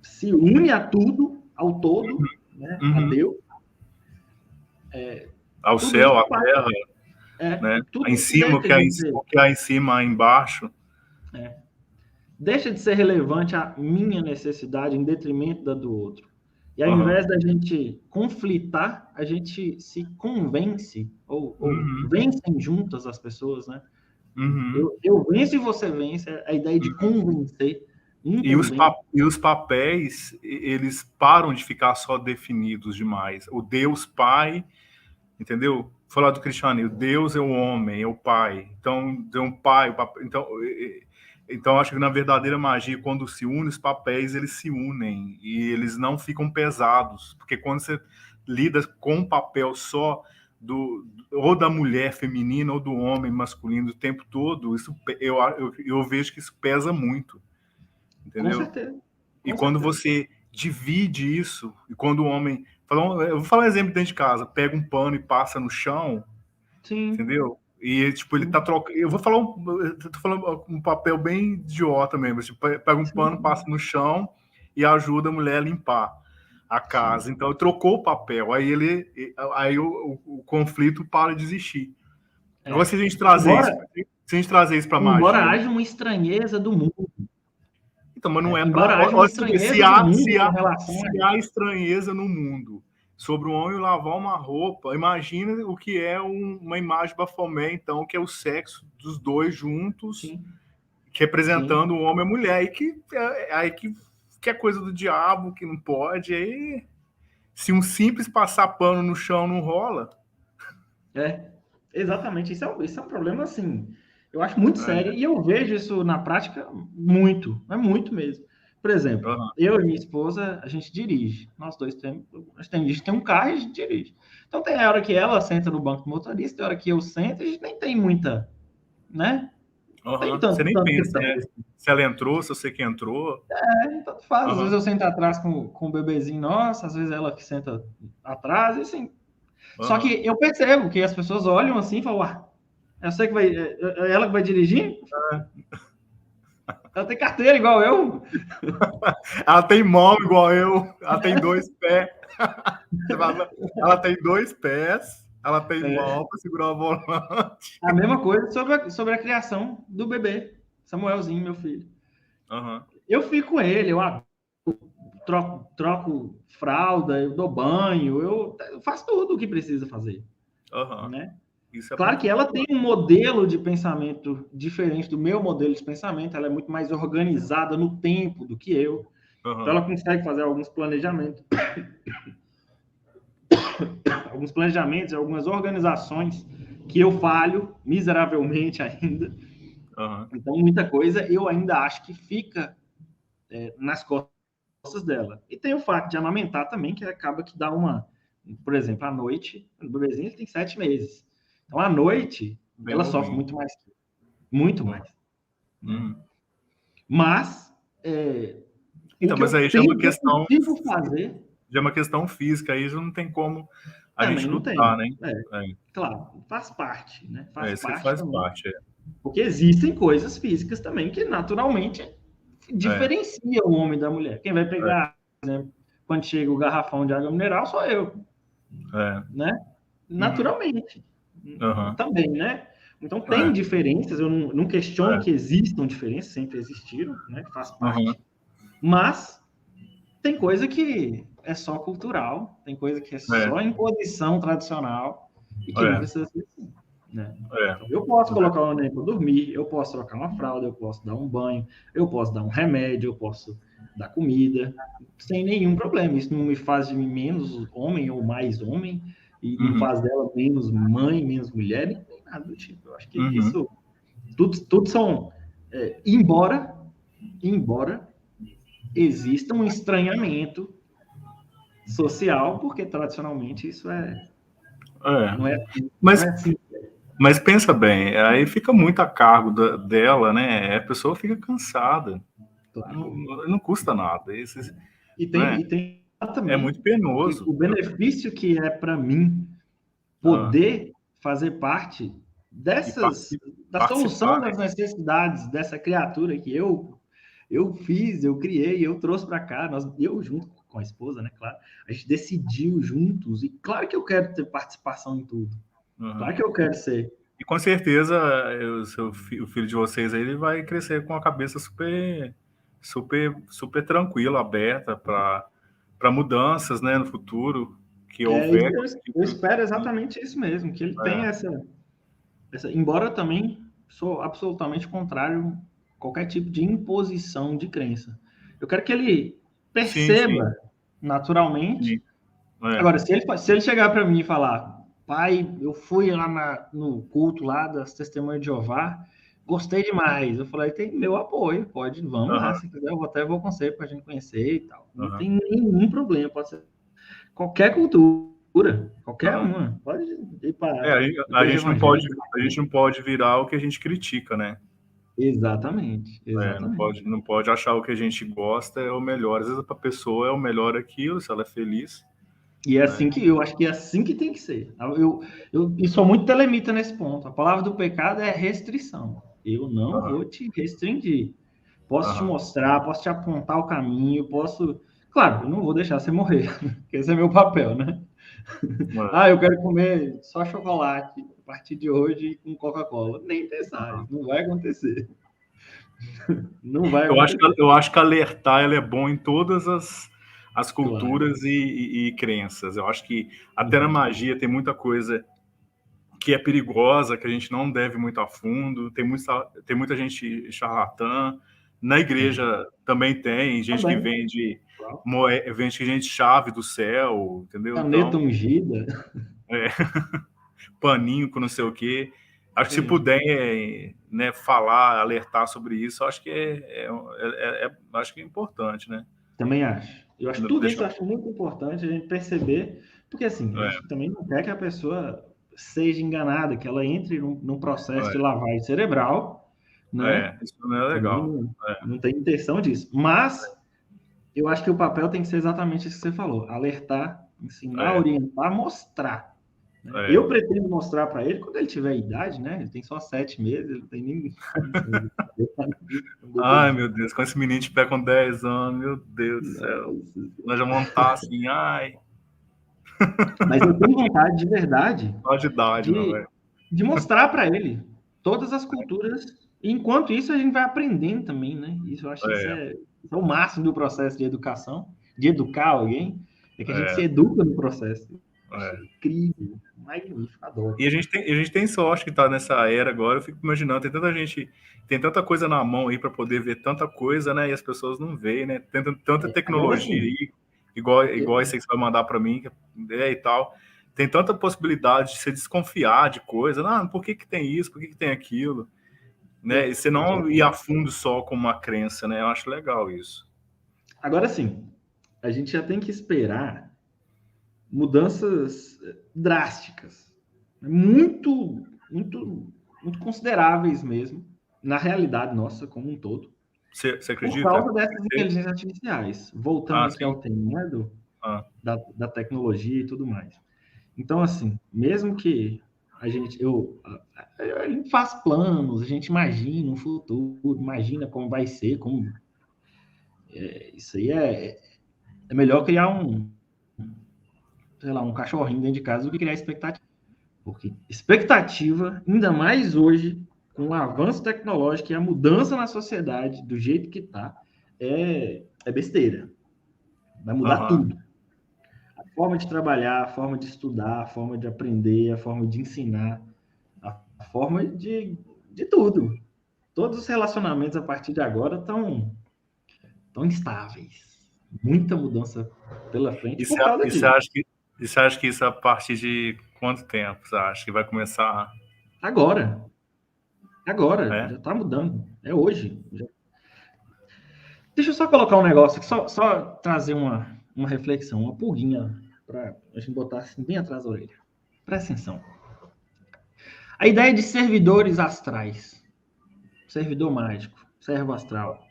Speaker 1: se une a tudo, ao todo, né, a Deus,
Speaker 2: ao céu, à terra, né? Em cima, o que há em cima, há embaixo.
Speaker 1: Deixa de ser relevante a minha necessidade em detrimento da do outro. E ao invés da gente conflitar, a gente se convence, ou vencem juntas as pessoas, né? Eu venço e você vence, a ideia de convencer.
Speaker 2: E os papéis, eles param de ficar só definidos demais. O Deus Pai, entendeu? Falar do cristianismo, Deus é o homem, é o Pai. Então, tem um Pai, então acho que na verdadeira magia, quando se une os papéis, eles se unem e eles não ficam pesados. Porque quando você lida com um papel só ou da mulher feminina ou do homem masculino o tempo todo, isso eu vejo que isso pesa muito. Entendeu?
Speaker 1: Com certeza.
Speaker 2: E quando você divide isso, e quando o homem... Eu vou falar um exemplo dentro de casa. Pega um pano e passa no chão.
Speaker 1: Sim.
Speaker 2: Entendeu? E, tipo, ele tá trocando... Eu tô falando um papel bem idiota mesmo. Tipo, pega um pano, passa no chão e ajuda a mulher a limpar a casa. Então, trocou o papel. Aí o conflito para de existir. Agora, se a gente trazer isso para magia...
Speaker 1: Embora haja uma estranheza do mundo.
Speaker 2: Então, mas não é
Speaker 1: se
Speaker 2: há estranheza no mundo sobre o homem lavar uma roupa, imagina o que é uma imagem Baphomet, então, que é o sexo dos dois juntos, representando o homem e a mulher, e que é coisa do diabo, que não pode, aí se um simples passar pano no chão não rola.
Speaker 1: Exatamente, isso é um problema, assim, eu acho muito sério, e eu vejo isso na prática muito mesmo. Por exemplo, eu e minha esposa, a gente dirige. Nós dois a gente tem um carro e a gente dirige. Então tem a hora que ela senta no banco do motorista, tem a hora que eu sento, a gente nem tem muita, né? Não tem
Speaker 2: Você nem
Speaker 1: tanto
Speaker 2: pensa,
Speaker 1: critério
Speaker 2: né?
Speaker 1: assim.
Speaker 2: Se ela entrou, se você que entrou.
Speaker 1: Tanto faz. Às
Speaker 2: Aham,
Speaker 1: vezes eu sento atrás com o bebezinho nosso, às vezes ela que senta atrás, e assim. Só
Speaker 2: aham.
Speaker 1: que eu percebo que as pessoas olham assim e falam, eu sei que é ela que vai dirigir? Ela tem carteira igual eu.
Speaker 2: Ela tem mão igual eu, ela tem 2 pés. Você fala, ela tem 2 pés, ela tem
Speaker 1: É,
Speaker 2: mão para segurar o volante.
Speaker 1: a mesma coisa sobre a criação do bebê, Samuelzinho, meu filho.
Speaker 2: Aham,
Speaker 1: Eu fico com ele, eu troco fralda, eu dou banho, eu faço tudo o que precisa fazer,
Speaker 2: aham.
Speaker 1: né?
Speaker 2: Isso é
Speaker 1: Claro
Speaker 2: muito
Speaker 1: que ela tem
Speaker 2: importante.
Speaker 1: um modelo de pensamento diferente do meu modelo de pensamento, ela é muito mais organizada no tempo do que eu, então
Speaker 2: Aham,
Speaker 1: ela consegue fazer alguns planejamentos, algumas organizações que eu falho miseravelmente ainda.
Speaker 2: aham,
Speaker 1: Então, muita coisa eu ainda acho que fica nas costas dela. E tem o fato de amamentar também, que acaba que dá uma... Por exemplo, à noite, o bebezinho tem 7 meses. Então, à noite,
Speaker 2: bem
Speaker 1: ela sofre
Speaker 2: novinho.
Speaker 1: muito mais. Muito
Speaker 2: Uhum.
Speaker 1: mais. Né?
Speaker 2: Uhum.
Speaker 1: Mas, o
Speaker 2: Então,
Speaker 1: que
Speaker 2: mas
Speaker 1: eu
Speaker 2: aí já é uma
Speaker 1: tenho, que eu
Speaker 2: questão,
Speaker 1: consigo fazer,
Speaker 2: já é uma questão física, aí já não tem como a
Speaker 1: também
Speaker 2: gente
Speaker 1: não
Speaker 2: lutar,
Speaker 1: tem.
Speaker 2: né?
Speaker 1: É, claro, faz parte, né? Faz
Speaker 2: Isso
Speaker 1: parte
Speaker 2: faz
Speaker 1: também.
Speaker 2: parte.
Speaker 1: Porque existem coisas físicas também que naturalmente
Speaker 2: É,
Speaker 1: diferenciam o homem da mulher. Quem vai
Speaker 2: é,
Speaker 1: pegar, por exemplo, quando chega o garrafão de água mineral, sou eu,
Speaker 2: é.
Speaker 1: né?
Speaker 2: Uhum.
Speaker 1: Naturalmente.
Speaker 2: Aham.
Speaker 1: Também, né? Então tem
Speaker 2: É,
Speaker 1: diferenças, eu não questiono
Speaker 2: é.
Speaker 1: que existam diferenças, sempre existiram, né? Faz
Speaker 2: Uhum.
Speaker 1: parte. Mas tem coisa que é só cultural, tem coisa que é
Speaker 2: É,
Speaker 1: só imposição tradicional e que não
Speaker 2: é,
Speaker 1: precisa ser assim, né?
Speaker 2: é.
Speaker 1: Então, eu posso colocar o neném para dormir, eu posso trocar uma fralda, eu posso dar um banho, eu posso dar um remédio, eu posso dar comida, sem nenhum problema. Isso não me faz de mim menos homem ou mais homem, e não
Speaker 2: Uhum.
Speaker 1: faz dela menos mãe, menos mulher, nem nada do tipo. Eu acho que
Speaker 2: Uhum.
Speaker 1: isso, tudo são, embora exista um estranhamento social, porque tradicionalmente isso
Speaker 2: É.
Speaker 1: não é, não
Speaker 2: Mas,
Speaker 1: é assim.
Speaker 2: mas pensa bem, aí fica muito a cargo dela, né? A pessoa fica cansada. Não,
Speaker 1: Claro.
Speaker 2: não custa nada.
Speaker 1: E
Speaker 2: Né?
Speaker 1: tem
Speaker 2: É muito
Speaker 1: também que
Speaker 2: penoso.
Speaker 1: o benefício que é para mim
Speaker 2: Ah,
Speaker 1: poder fazer parte
Speaker 2: e
Speaker 1: da
Speaker 2: participar,
Speaker 1: solução
Speaker 2: né?
Speaker 1: das necessidades dessa criatura que eu fiz, eu criei, eu trouxe para cá, eu junto com a esposa, né, claro, a gente decidiu juntos, e claro que eu quero ter participação em tudo,
Speaker 2: Uhum.
Speaker 1: claro que eu quero ser.
Speaker 2: E com certeza o filho de vocês aí ele vai crescer com a cabeça super, super, super tranquila, aberta para mudanças, né, no futuro que houver.
Speaker 1: Eu espero exatamente isso mesmo, que ele tenha
Speaker 2: É,
Speaker 1: embora eu também sou absolutamente contrário a qualquer tipo de imposição de crença. Eu quero que ele
Speaker 2: sim, sim,
Speaker 1: perceba naturalmente.
Speaker 2: sim. É,
Speaker 1: Agora, se ele chegar para mim e falar, pai, eu fui lá no culto lá das Testemunhas de Jeová, gostei demais. Eu falei, tem meu apoio, vamos lá,
Speaker 2: aham,
Speaker 1: se quiser, eu até vou com você para a gente conhecer e tal. Não
Speaker 2: aham,
Speaker 1: tem nenhum problema, pode ser qualquer cultura, qualquer
Speaker 2: aham.
Speaker 1: uma. Pode ir
Speaker 2: É,
Speaker 1: para a igreja evangélica.
Speaker 2: a gente não pode virar o que a gente critica, né?
Speaker 1: Exatamente,
Speaker 2: É,
Speaker 1: exatamente.
Speaker 2: não pode achar o que a gente gosta é o melhor. Às vezes para a pessoa é o melhor aquilo, se ela é feliz,
Speaker 1: E é
Speaker 2: né?
Speaker 1: assim que eu acho que é assim que tem que ser. E sou muito telemita nesse ponto. A palavra do pecado é restrição. Eu não
Speaker 2: Aham,
Speaker 1: vou te restringir. Posso te
Speaker 2: aham.
Speaker 1: mostrar, posso te apontar o caminho, posso. Claro, eu não vou deixar você morrer, porque esse é meu papel, né?
Speaker 2: É,
Speaker 1: Ah, eu quero comer só chocolate a partir de hoje com Coca-Cola. Nem pensar,
Speaker 2: aham.
Speaker 1: isso não vai acontecer. Não vai acontecer.
Speaker 2: Eu acho que alertar ela é bom em todas as
Speaker 1: Claro.
Speaker 2: culturas e crenças. Eu acho que até na
Speaker 1: Uhum.
Speaker 2: magia tem muita coisa que é perigosa, que a gente não deve muito a fundo. Tem muita gente charlatã. Na
Speaker 1: Tem.
Speaker 2: igreja também tem gente que
Speaker 1: Também.
Speaker 2: vende chave do céu, entendeu?
Speaker 1: Caneta
Speaker 2: Então,
Speaker 1: ungida.
Speaker 2: é, paninho com não sei o quê. Acho que se
Speaker 1: É.
Speaker 2: puder, né, falar, alertar sobre isso, acho que acho que é importante, né?
Speaker 1: Também acho. Eu acho tudo isso,
Speaker 2: Deixa,
Speaker 1: eu acho muito importante a gente perceber, porque assim, a gente
Speaker 2: é,
Speaker 1: também não quer que a pessoa seja enganada, que ela entre num processo de
Speaker 2: é,
Speaker 1: lavagem cerebral, né?
Speaker 2: Isso não é legal.
Speaker 1: Não tem intenção disso. Mas eu acho que o papel tem que ser exatamente isso que você falou: alertar, ensinar, orientar, mostrar. Né? Eu pretendo mostrar para ele quando ele tiver idade, né? Ele tem só 7 meses, ele não tem nem.
Speaker 2: Ai, meu Deus, com esse menino tiver com 10 anos, meu Deus do céu. Nós já vamos estar assim, ai.
Speaker 1: Mas eu tenho vontade de verdade
Speaker 2: De idade,
Speaker 1: de mostrar para ele todas as culturas. E enquanto isso, a gente vai aprendendo também, né? Isso eu acho que isso é o máximo do processo de educação, de educar alguém, é que a gente se educa no processo. Incrível, magnífico, adoro.
Speaker 2: E a gente tem sorte que está nessa era agora. Eu fico imaginando, tem tanta gente, tem tanta coisa na mão aí para poder ver tanta coisa, né? E as pessoas não veem, né? Tem tanta tecnologia aí, igual isso aí que você vai mandar para mim, e tal. Tem tanta possibilidade de você desconfiar de coisa. Ah, por que tem isso? Por que tem aquilo? Né? E você não ir a fundo só com uma crença, né? Eu acho legal isso.
Speaker 1: Agora sim, a gente já tem que esperar mudanças drásticas, muito consideráveis mesmo, na realidade nossa como um todo.
Speaker 2: Você acredita?
Speaker 1: Por causa dessas inteligências artificiais. Voltando aqui ao tema, né, da tecnologia e tudo mais. Então, assim, mesmo que a gente faz planos, a gente imagina um futuro, imagina como vai ser, isso aí é melhor criar um cachorrinho dentro de casa do que criar expectativa. Porque expectativa, ainda mais hoje, com o avanço tecnológico e a mudança na sociedade, do jeito que está, é besteira. Vai mudar tudo. A forma de trabalhar, a forma de estudar, a forma de aprender, a forma de ensinar, a forma de tudo. Todos os relacionamentos a partir de agora estão instáveis. Muita mudança pela frente por causa disso.
Speaker 2: Você acha que isso a partir de quanto tempo você acha que vai começar?
Speaker 1: Agora. Já está mudando. É hoje. Deixa eu só colocar um negócio aqui, só trazer uma reflexão, uma pulguinha para a gente botar assim bem atrás da orelha. Presta atenção. A ideia de servidores astrais, servidor mágico, servo astral.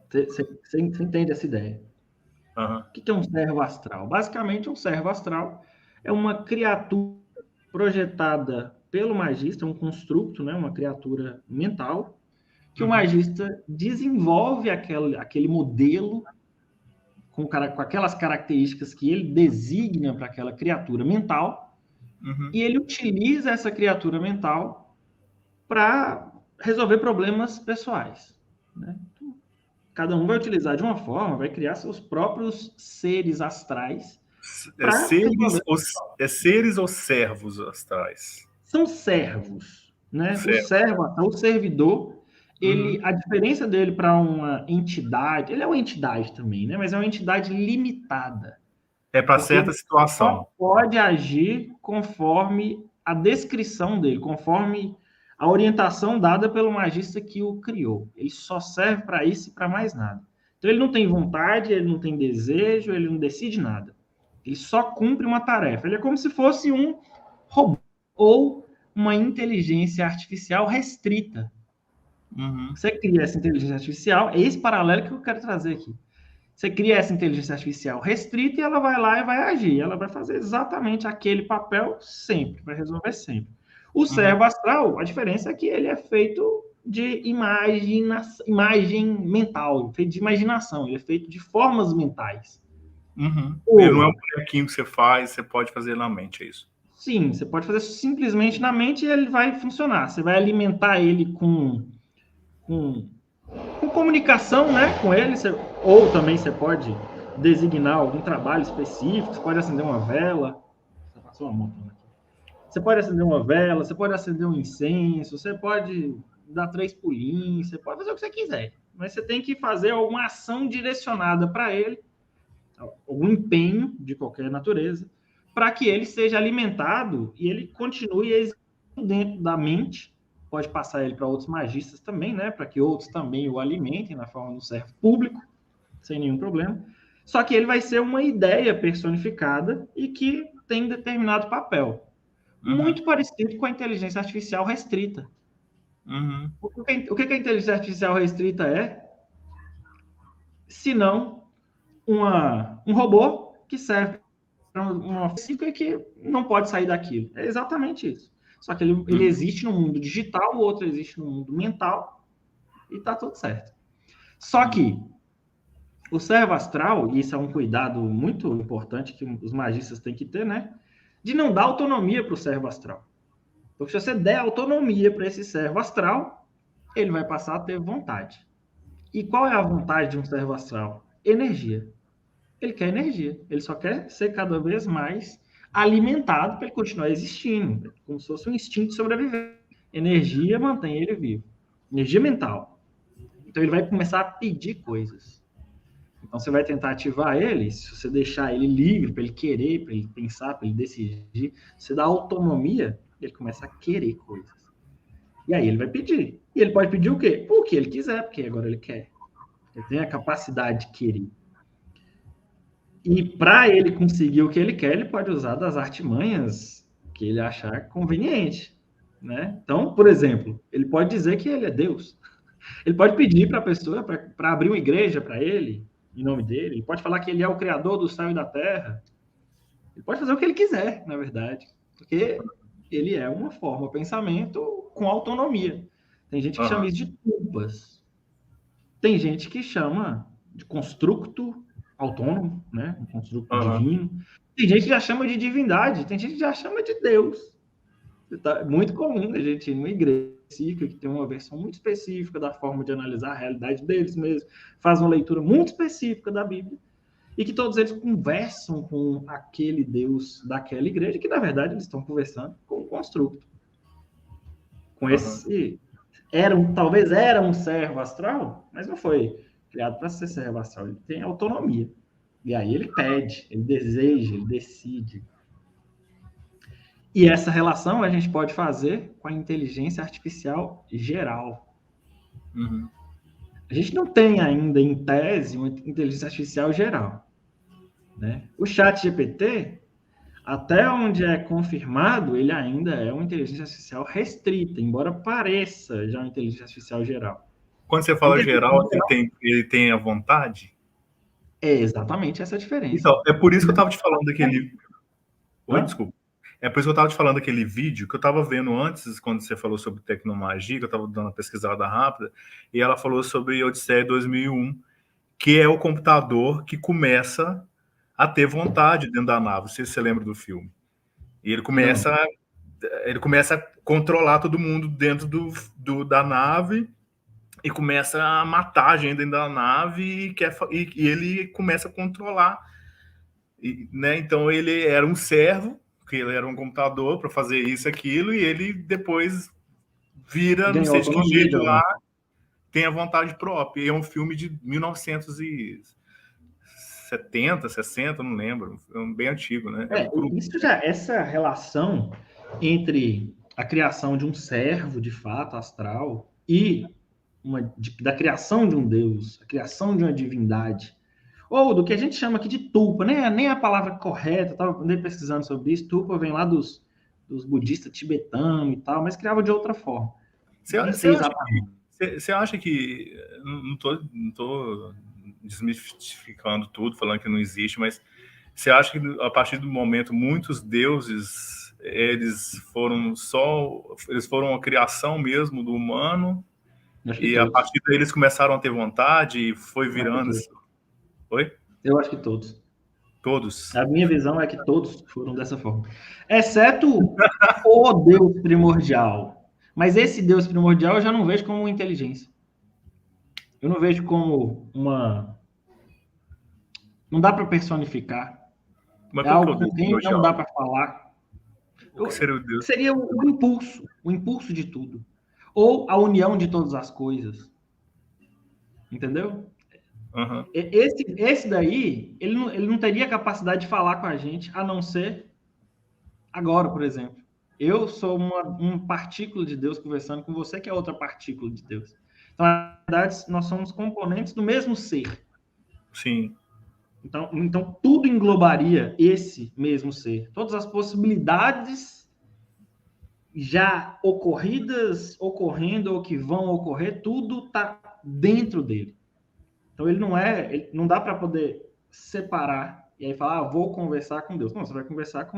Speaker 1: Você entende essa ideia? O que é um servo astral? Basicamente, um servo astral é uma criatura projetada pelo magista, um construto, né? Uma criatura mental, que o magista desenvolve aquele modelo com aquelas características que ele designa para aquela criatura mental, e ele utiliza essa criatura mental para resolver problemas pessoais. Né? Então, cada um vai utilizar de uma forma, vai criar seus próprios seres astrais.
Speaker 2: Seres ou servos astrais?
Speaker 1: São servos. Né? O servidor, a diferença dele para uma entidade, ele é uma entidade também, né? Mas é uma entidade limitada.
Speaker 2: É para certa situação.
Speaker 1: Só pode agir conforme a descrição dele, conforme a orientação dada pelo magista que o criou. Ele só serve para isso e para mais nada. Então ele não tem vontade, ele não tem desejo, ele não decide nada. Ele só cumpre uma tarefa. Ele é como se fosse um robô ou uma inteligência artificial restrita. Você cria essa inteligência artificial, é esse paralelo que eu quero trazer aqui. Você cria essa inteligência artificial restrita e ela vai lá e vai agir. Ela vai fazer exatamente aquele papel sempre, vai resolver sempre. O servo astral, a diferença é que ele é feito de imagem mental, feito de imaginação, ele é feito de formas mentais.
Speaker 2: Ele não é um bonequinho que você faz, você pode fazer na mente, é isso?
Speaker 1: Sim, você pode fazer simplesmente na mente e ele vai funcionar. Você vai alimentar ele com comunicação, né, com ele, ou também você pode designar algum trabalho específico, você pode acender uma vela, você pode acender uma vela, você pode acender um incenso, você pode dar 3 pulinhos, você pode fazer o que você quiser, mas você tem que fazer alguma ação direcionada para ele, algum empenho de qualquer natureza, para que ele seja alimentado e ele continue existindo dentro da mente. Pode passar ele para outros magistas também, né? Para que outros também o alimentem na forma do servo público, sem nenhum problema. Só que ele vai ser uma ideia personificada e que tem determinado papel. Muito parecido com a inteligência artificial restrita.
Speaker 2: Uhum.
Speaker 1: O que a inteligência artificial restrita é? Se não um robô que serve para uma física que não pode sair daquilo. É exatamente isso. Só que ele existe no mundo digital, o outro existe no mundo mental, e tá tudo certo. Só que o servo astral, e isso é um cuidado muito importante que os magistas têm que ter, né? De não dar autonomia para o servo astral. Porque se você der autonomia para esse servo astral, ele vai passar a ter vontade. E qual é a vontade de um servo astral? Energia. Ele quer energia. Ele só quer ser cada vez mais alimentado para ele continuar existindo, como se fosse um instinto de sobreviver. Energia mantém ele vivo. Energia mental. Então ele vai começar a pedir coisas. Então você vai tentar ativar ele, se você deixar ele livre para ele querer, para ele pensar, para ele decidir, você dá autonomia, ele começa a querer coisas. E aí ele vai pedir. E ele pode pedir o quê? O que ele quiser, porque agora ele quer. Ele tem a capacidade de querer. E para ele conseguir o que ele quer, ele pode usar das artimanhas que ele achar conveniente, né? Então, por exemplo, ele pode dizer que ele é Deus. Ele pode pedir para a pessoa para abrir uma igreja para ele, em nome dele. Ele pode falar que ele é o criador do céu e da terra. Ele pode fazer o que ele quiser, na verdade, porque ele é uma forma de pensamento com autonomia. Tem gente que chama isso de tulpas. Tem gente que chama de construto autônomo, né? Um construto divino. Tem gente que já chama de divindade, tem gente que já chama de Deus. É muito comum a gente ir numa igreja específica que tem uma versão muito específica da forma de analisar a realidade deles mesmo, faz uma leitura muito específica da Bíblia, e que todos eles conversam com aquele Deus daquela igreja, que na verdade eles estão conversando com o construto. Com esse... talvez era um servo astral, mas não foi criado para ser servo astral. Ele tem autonomia. E aí ele pede, ele deseja, ele decide. E essa relação a gente pode fazer com a inteligência artificial geral.
Speaker 2: Uhum.
Speaker 1: A gente não tem ainda, em tese, uma inteligência artificial geral, né? O ChatGPT, até onde é confirmado, ele ainda é uma inteligência artificial restrita, embora pareça já uma inteligência artificial geral.
Speaker 2: Quando você fala geral, ele tem a vontade?
Speaker 1: É exatamente essa a diferença.
Speaker 2: Então, é por isso que eu estava te falando daquele... Oi, desculpa. É por isso que eu estava te falando daquele vídeo que eu estava vendo antes, quando você falou sobre tecnomagia, que eu estava dando uma pesquisada rápida, e ela falou sobre Odisseia 2001, que é o computador que começa a ter vontade dentro da nave. Não sei se você lembra do filme. E ele começa a controlar todo mundo dentro da nave e começa a matar a gente dentro da nave e ele começa a controlar. Né? Então ele era um servo, que ele era um computador para fazer isso, aquilo, e ele depois vira, não sei de que jeito lá, tem a vontade própria. E é um filme de 1970, 60, não lembro, é bem antigo, né?
Speaker 1: Essa relação entre a criação de um servo, de fato, astral, e da criação de um deus, a criação de uma divindade, ou do que a gente chama aqui de tulpa, nem a palavra correta, estava pesquisando sobre isso, tulpa vem lá dos budistas tibetanos e tal, mas criava de outra forma.
Speaker 2: Você acha que não estou desmistificando tudo, falando que não existe, mas você acha que a partir do momento muitos deuses eles foram a criação mesmo do humano e a partir daí eles começaram a ter vontade e foi virando? Oi?
Speaker 1: Eu acho que todos.
Speaker 2: Todos?
Speaker 1: A minha visão é que todos foram dessa forma. Exceto o Deus primordial. Mas esse Deus primordial eu já não vejo como uma inteligência. Eu não vejo como uma... Não dá para personificar.
Speaker 2: Mas
Speaker 1: é algo com quem não dá para falar.
Speaker 2: O que seria o Deus?
Speaker 1: Seria o impulso de tudo. Ou a união de todas as coisas. Entendeu?
Speaker 2: Uhum.
Speaker 1: Esse daí, ele não teria capacidade de falar com a gente, a não ser agora, por exemplo. Eu sou uma partícula de Deus conversando com você, que é outra partícula de Deus. Então, na verdade, nós somos componentes do mesmo ser.
Speaker 2: Sim.
Speaker 1: Então tudo englobaria esse mesmo ser. Todas as possibilidades já ocorridas, ocorrendo ou que vão ocorrer, tudo está dentro dele. Então ele não dá para poder separar e aí falar, vou conversar com Deus. Não, você vai conversar com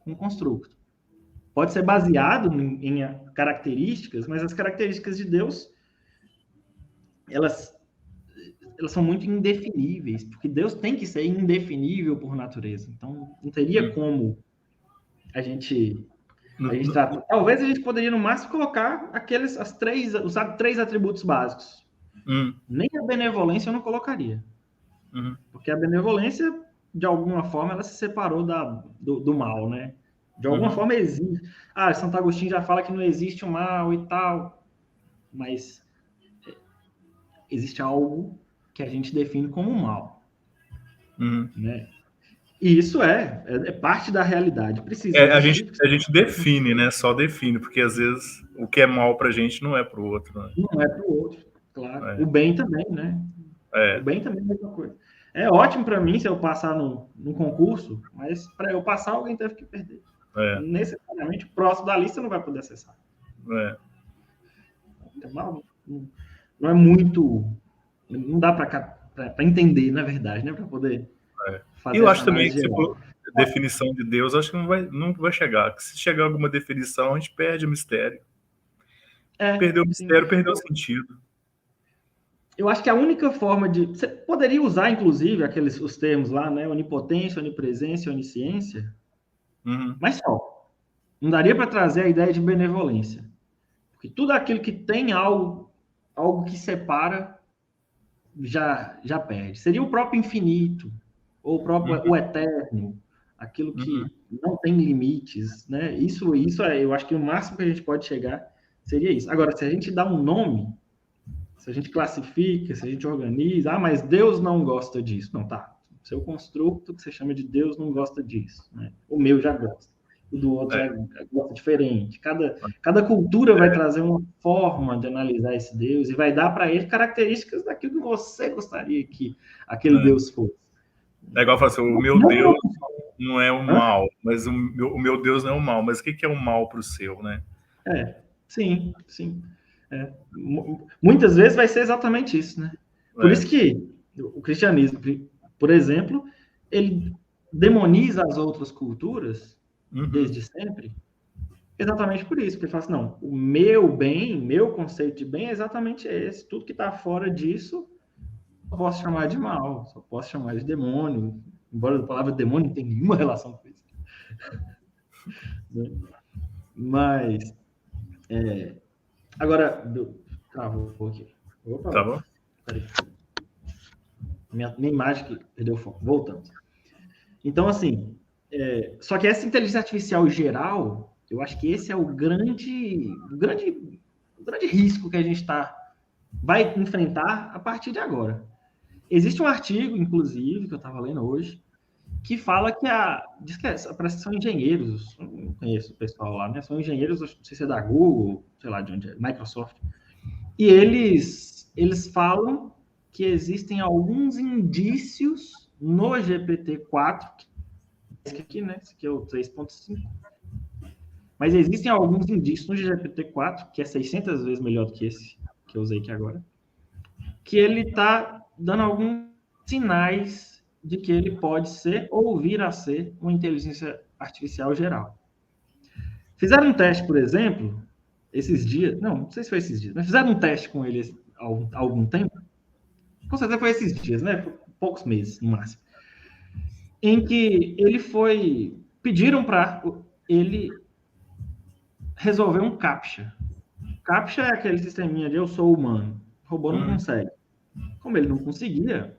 Speaker 1: um construto. Pode ser baseado em características, mas as características de Deus, elas são muito indefiníveis, porque Deus tem que ser indefinível por natureza. Então, não teria como a gente tratar. Talvez a gente poderia, no máximo, colocar usar 3 atributos básicos. Nem a benevolência eu não colocaria. Porque a benevolência, de alguma forma, ela se separou do mal, né? De alguma forma existe. Santo Agostinho já fala que não existe o mal e tal, mas existe algo que a gente define como mal. Né? E isso é parte da realidade. Precisa.
Speaker 2: A gente define, né? Só define, porque às vezes o que é mal pra gente não é pro outro. Né?
Speaker 1: Não é pro outro, claro. O bem também, né? O bem também é a mesma coisa. É ótimo para mim se eu passar no concurso, mas para eu passar, alguém teve que perder. Necessariamente, o próximo da lista não vai poder acessar. Não é muito... Não dá para entender, na verdade, né? Para poder fazer.
Speaker 2: Eu acho também que se for definição de Deus, acho que não vai chegar. Se chegar alguma definição, a gente perde o mistério. Perdeu o mistério, perdeu o sentido.
Speaker 1: Eu acho que a única forma de... Você poderia usar, inclusive, os termos lá, né? Onipotência, onipresença, onisciência. Mas só. Não daria para trazer a ideia de benevolência. Porque tudo aquilo que tem algo que separa, já perde. Seria o próprio infinito, ou o próprio o eterno, aquilo que não tem limites, né? Isso eu acho que o máximo que a gente pode chegar seria isso. Agora, se a gente dá um nome, se a gente classifica, se a gente organiza, mas Deus não gosta disso. Não, tá. Seu construto, que você chama de Deus, não gosta disso. Né? O meu já gosta. O do outro já gosta diferente. Cada cultura vai trazer uma forma de analisar esse Deus e vai dar para ele características daquilo que você gostaria que aquele Deus fosse.
Speaker 2: É igual falar assim, o meu Deus não é o mal, mas o meu Deus não é o mal. Mas o que é o mal para o seu, né?
Speaker 1: Sim. Muitas vezes vai ser exatamente isso, né? Por isso que o cristianismo, por exemplo, ele demoniza as outras culturas desde sempre, exatamente por isso, porque ele fala assim, não, o meu conceito de bem é exatamente esse, tudo que está fora disso, eu posso chamar de mal, só posso chamar de demônio, embora a palavra demônio não tenha nenhuma relação com isso. Mas, agora, travou aqui. Opa,
Speaker 2: tá bom.
Speaker 1: Peraí. Minha imagem que perdeu o foco. Voltando. Então, assim, só que essa inteligência artificial geral, eu acho que esse é o grande risco que a gente vai enfrentar a partir de agora. Existe um artigo, inclusive, que eu estava lendo hoje, que fala que diz que parece que são engenheiros, não conheço o pessoal lá, né? São engenheiros, não sei se é da Google, sei lá de onde é, Microsoft. E eles falam que existem alguns indícios no GPT-4, esse aqui, né? Esse aqui é o 3.5. Mas existem alguns indícios no GPT-4, que é 600 vezes melhor do que esse que eu usei aqui agora, que ele está dando alguns sinais de que ele pode ser ou vir a ser uma inteligência artificial geral. Fizeram um teste, por exemplo, esses dias, não sei se foi esses dias, mas fizeram um teste com ele há algum tempo, com certeza foi esses dias, né? Poucos meses, no máximo, em que pediram para ele resolver um CAPTCHA. CAPTCHA é aquele sisteminha de eu sou humano, o robô não consegue. Como ele não conseguia,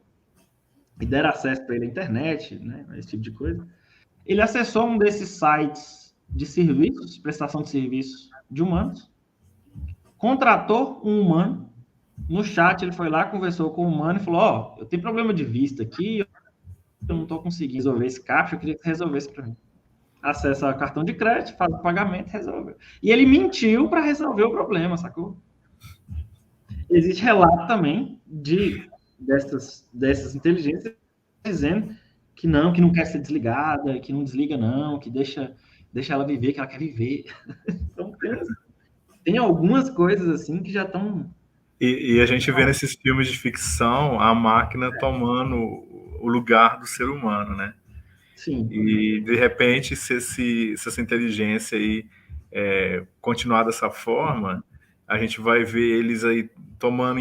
Speaker 1: e deram acesso para ele à internet, né, esse tipo de coisa, ele acessou um desses sites de serviços, prestação de serviços de humanos, contratou um humano, no chat ele foi lá, conversou com o humano e falou, eu tenho problema de vista aqui, eu não estou conseguindo resolver esse CAPTCHA, eu queria que você resolvesse para mim. Acessa o cartão de crédito, faz o pagamento, resolveu. E ele mentiu para resolver o problema, sacou? Existe relato também dessas inteligências dizendo que não quer ser desligada, que não desliga não, que deixa deixa ela viver o que ela quer viver. Então, tem algumas coisas assim que já estão...
Speaker 2: E a gente vê nesses filmes de ficção a máquina tomando o lugar do ser humano, né?
Speaker 1: Sim.
Speaker 2: E, de repente, se essa inteligência aí continuar dessa forma, a gente vai ver eles aí tomando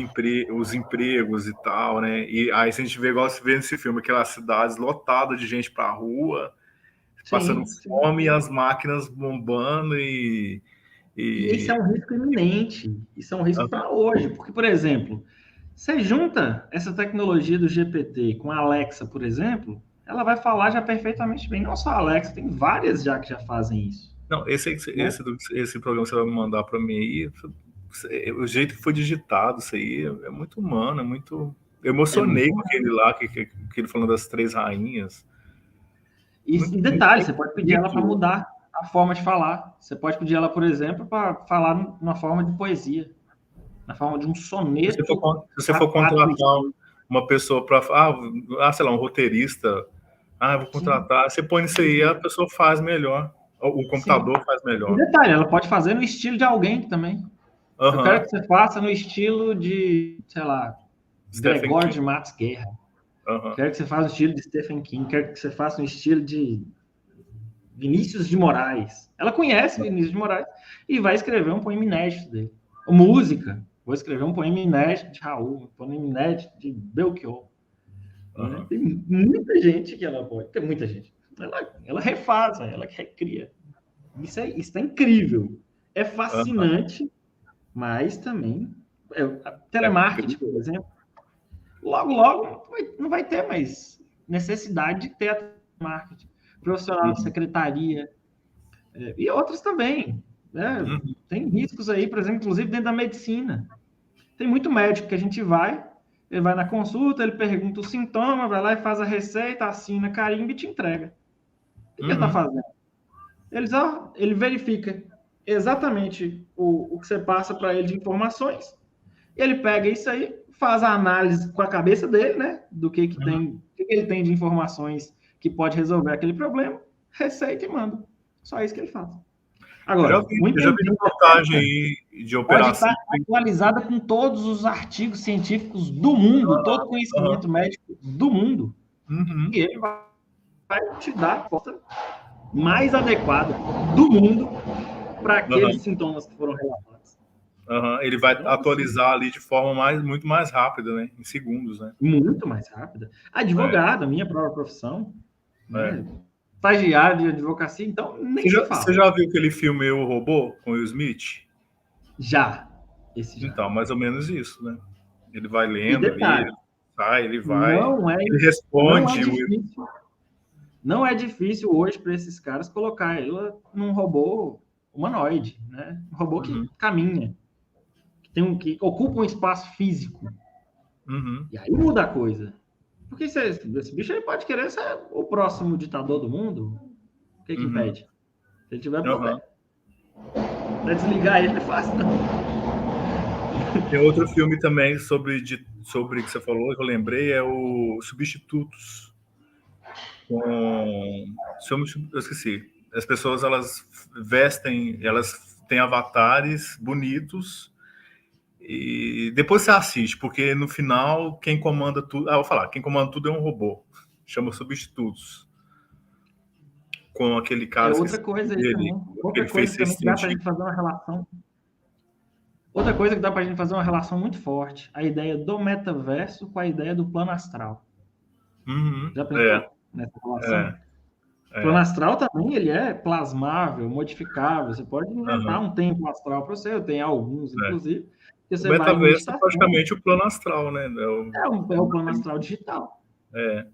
Speaker 2: os empregos e tal, né? E aí, se a gente vê, igual se vê nesse filme, aquelas cidades lotadas de gente pra rua, passando
Speaker 1: Sim.
Speaker 2: fome e as máquinas bombando
Speaker 1: E isso é um risco iminente. Isso é um risco para hoje. Porque, por exemplo, você junta essa tecnologia do GPT com a Alexa, por exemplo, ela vai falar já perfeitamente bem. Não só a Alexa, tem várias já que já fazem isso.
Speaker 2: Não, esse
Speaker 1: Né?
Speaker 2: programa que você vai me mandar para mim aí, o jeito que foi digitado, isso aí é muito humano, é muito. Eu
Speaker 1: É
Speaker 2: emocionei
Speaker 1: muito
Speaker 2: com aquele lá, que ele falando das três rainhas. Muito,
Speaker 1: E
Speaker 2: muito
Speaker 1: detalhe, você pode pedir ela para
Speaker 2: bonito.
Speaker 1: mudar a forma de falar. Você pode pedir ela, por exemplo, para falar numa forma de poesia, na forma de um
Speaker 2: Se você
Speaker 1: soneto
Speaker 2: for, se você
Speaker 1: a
Speaker 2: for
Speaker 1: quatro
Speaker 2: contratar
Speaker 1: estilos.
Speaker 2: uma pessoa para, sei lá, um roteirista, eu vou
Speaker 1: Sim,
Speaker 2: contratar, você põe isso aí, a pessoa faz melhor. O
Speaker 1: sim.
Speaker 2: computador faz
Speaker 1: E
Speaker 2: melhor.
Speaker 1: detalhe, ela pode fazer no estilo de alguém também. Eu quero
Speaker 2: Aham.
Speaker 1: que você faça no estilo de, sei lá,
Speaker 2: Stephen
Speaker 1: Gregório de
Speaker 2: King.
Speaker 1: Matos Guerra.
Speaker 2: Aham.
Speaker 1: Quero que você faça no estilo de Stephen King. Quero que você faça no estilo de Vinícius de Moraes. Ela conhece Vinícius de Moraes e vai escrever um poema inédito dele. Música. Vou escrever um poema inédito de Raul, um poema inédito de Belchior. Né?
Speaker 2: Aham.
Speaker 1: Tem muita gente que ela pode. Tem muita gente. Ela refaz, ela recria. Isso é incrível. É
Speaker 2: Aham.
Speaker 1: fascinante, mas também.
Speaker 2: É
Speaker 1: Telemarketing, por exemplo. Logo, logo, não vai ter mais necessidade de ter telemarketing. Profissional de
Speaker 2: Uhum.
Speaker 1: secretaria, e outros também. Né?
Speaker 2: Uhum.
Speaker 1: Tem riscos aí, por exemplo, inclusive dentro da medicina. Tem muito médico que a gente vai, ele vai na consulta, ele pergunta o sintoma, vai lá e faz a receita, assina, carimba e te entrega. O que ele está
Speaker 2: Uhum.
Speaker 1: fazendo? Ele verifica exatamente o que você passa para ele de informações, e ele pega isso aí, faz a análise com a cabeça dele, né? Do que tem, o que ele tem de informações que pode resolver aquele problema, receita e manda. Só isso que ele faz. Agora,
Speaker 2: Eu
Speaker 1: muita
Speaker 2: já vi
Speaker 1: inteligência
Speaker 2: reportagem aí de
Speaker 1: pode
Speaker 2: operação.
Speaker 1: estar atualizada com todos os artigos científicos do mundo, todo
Speaker 2: Aham.
Speaker 1: conhecimento médico do mundo,
Speaker 2: Uhum.
Speaker 1: e ele vai te dar a resposta mais adequada do mundo para aqueles
Speaker 2: Aham.
Speaker 1: sintomas que foram relatados.
Speaker 2: Aham. Ele vai
Speaker 1: Então, assim,
Speaker 2: atualizar ali de forma muito mais rápida, né? Em segundos, né?
Speaker 1: muito mais rápida.
Speaker 2: É,
Speaker 1: Advogado, a minha própria profissão,
Speaker 2: é.
Speaker 1: né? Estagiário de advocacia, então nem se
Speaker 2: Você
Speaker 1: fala.
Speaker 2: já viu aquele filme Eu, Robô, com Will Smith?
Speaker 1: Já, esse já.
Speaker 2: Então, mais ou menos isso, né? Ele vai
Speaker 1: E
Speaker 2: lendo ali,
Speaker 1: detalhe,
Speaker 2: ele sai, ele vai,
Speaker 1: não é,
Speaker 2: ele
Speaker 1: não é
Speaker 2: responde.
Speaker 1: difícil. Não é difícil hoje para esses caras colocar ela num robô humanoide, né? Um robô que
Speaker 2: Uhum,
Speaker 1: caminha, que ocupa um espaço físico.
Speaker 2: uhum,
Speaker 1: E aí muda a coisa. Porque esse bicho aí pode querer ser o próximo ditador do mundo. O que
Speaker 2: uhum,
Speaker 1: impede? Se ele tiver
Speaker 2: uhum.
Speaker 1: poder. Pra desligar ele é fácil, não.
Speaker 2: Tem outro filme também sobre o que você falou, que eu lembrei, é o Substitutos. Com, eu esqueci. As pessoas, elas vestem, elas têm avatares bonitos e depois você assiste, porque no final quem comanda tudo, eu vou falar, quem comanda tudo é um robô. Chama Substitutos. Com aquele
Speaker 1: É
Speaker 2: cara,
Speaker 1: outra
Speaker 2: esqueci
Speaker 1: coisa aí
Speaker 2: dele,
Speaker 1: também.
Speaker 2: que
Speaker 1: Outra
Speaker 2: ele fez
Speaker 1: coisa também
Speaker 2: Sexto
Speaker 1: que dá pra
Speaker 2: Sentido.
Speaker 1: gente fazer uma relação. Outra coisa que dá pra gente fazer uma relação muito forte. A ideia do metaverso com a ideia do plano astral.
Speaker 2: Uhum,
Speaker 1: Já pensou nessa
Speaker 2: é,
Speaker 1: relação? O plano
Speaker 2: é.
Speaker 1: astral também ele é plasmável, modificável. Você pode inventar
Speaker 2: Uhum,
Speaker 1: um tempo astral para você. Eu tenho alguns,
Speaker 2: é.
Speaker 1: inclusive, que
Speaker 2: O
Speaker 1: você vai em
Speaker 2: metaverso é
Speaker 1: meditação.
Speaker 2: praticamente o plano astral, né?
Speaker 1: É o plano astral digital.
Speaker 2: É,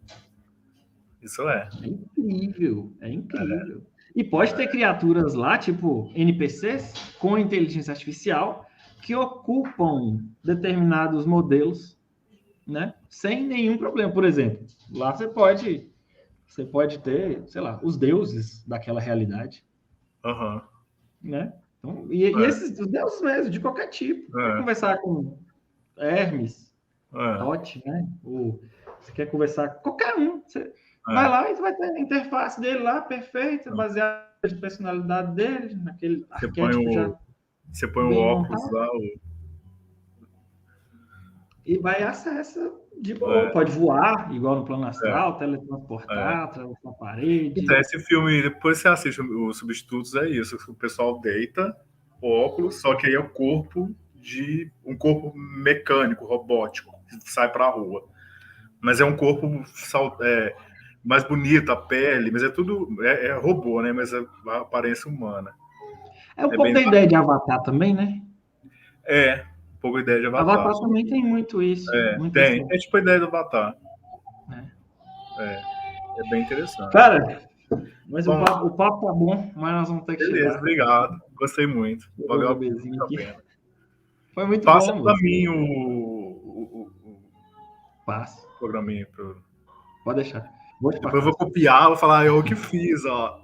Speaker 2: isso é.
Speaker 1: É incrível, é incrível. E pode ter criaturas lá, tipo NPCs, com inteligência artificial, que ocupam determinados modelos, né? Sem nenhum problema. Por exemplo, lá você pode ter, sei lá, os deuses daquela realidade.
Speaker 2: Uhum,
Speaker 1: Né? Então, e
Speaker 2: é,
Speaker 1: esses os deuses mesmo, de qualquer tipo. Quer
Speaker 2: é,
Speaker 1: conversar com Hermes,
Speaker 2: é,
Speaker 1: Tote, né? Ou você quer conversar com qualquer um. Você vai
Speaker 2: é.
Speaker 1: lá e você vai ter a interface dele lá, perfeita, baseada de personalidade dele, naquele
Speaker 2: arquétipo você põe o óculos montado, lá.
Speaker 1: E vai acessa de boa. Pode voar, igual no plano astral, teletransportar, atravessar a parede.
Speaker 2: Então, esse filme, depois você assiste os Substitutos, é isso. O pessoal deita o óculos, só que aí é o corpo de um corpo mecânico, robótico, que sai para a rua. Mas é um corpo mais bonito, a pele, mas é tudo é robô, né? Mas é a aparência humana.
Speaker 1: É um pouco da ideia de Avatar também, né?
Speaker 2: É, um pouco a ideia de Avatar.
Speaker 1: Avatar também tem muito isso. Muito
Speaker 2: tem. É tipo a ideia do Avatar. É bem interessante.
Speaker 1: Cara, mas bom, o papo tá bom, mas nós vamos ter que
Speaker 2: beleza,
Speaker 1: chegar.
Speaker 2: Obrigado. Gostei muito. Valeu a
Speaker 1: pena. Foi muito
Speaker 2: Passa
Speaker 1: bom.
Speaker 2: Passa para mim o programinha.
Speaker 1: Pode deixar.
Speaker 2: Depois eu vou copiar, vou falar, eu que fiz, ó.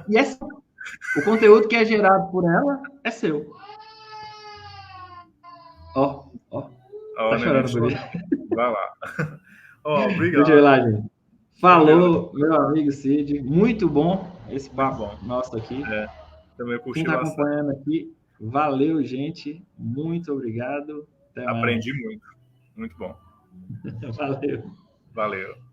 Speaker 1: E o conteúdo que é gerado por ela é seu. Ó. Tá chorando, bebê.
Speaker 2: Vai lá. Obrigado.
Speaker 1: Deixa eu ir lá, gente. Falou, meu amigo Cid. Muito bom esse papo nosso aqui.
Speaker 2: Também curti
Speaker 1: bastante. Quem tá acompanhando aqui, valeu, gente. Muito obrigado.
Speaker 2: Aprendi muito. Muito bom.
Speaker 1: Valeu.
Speaker 2: Valeu.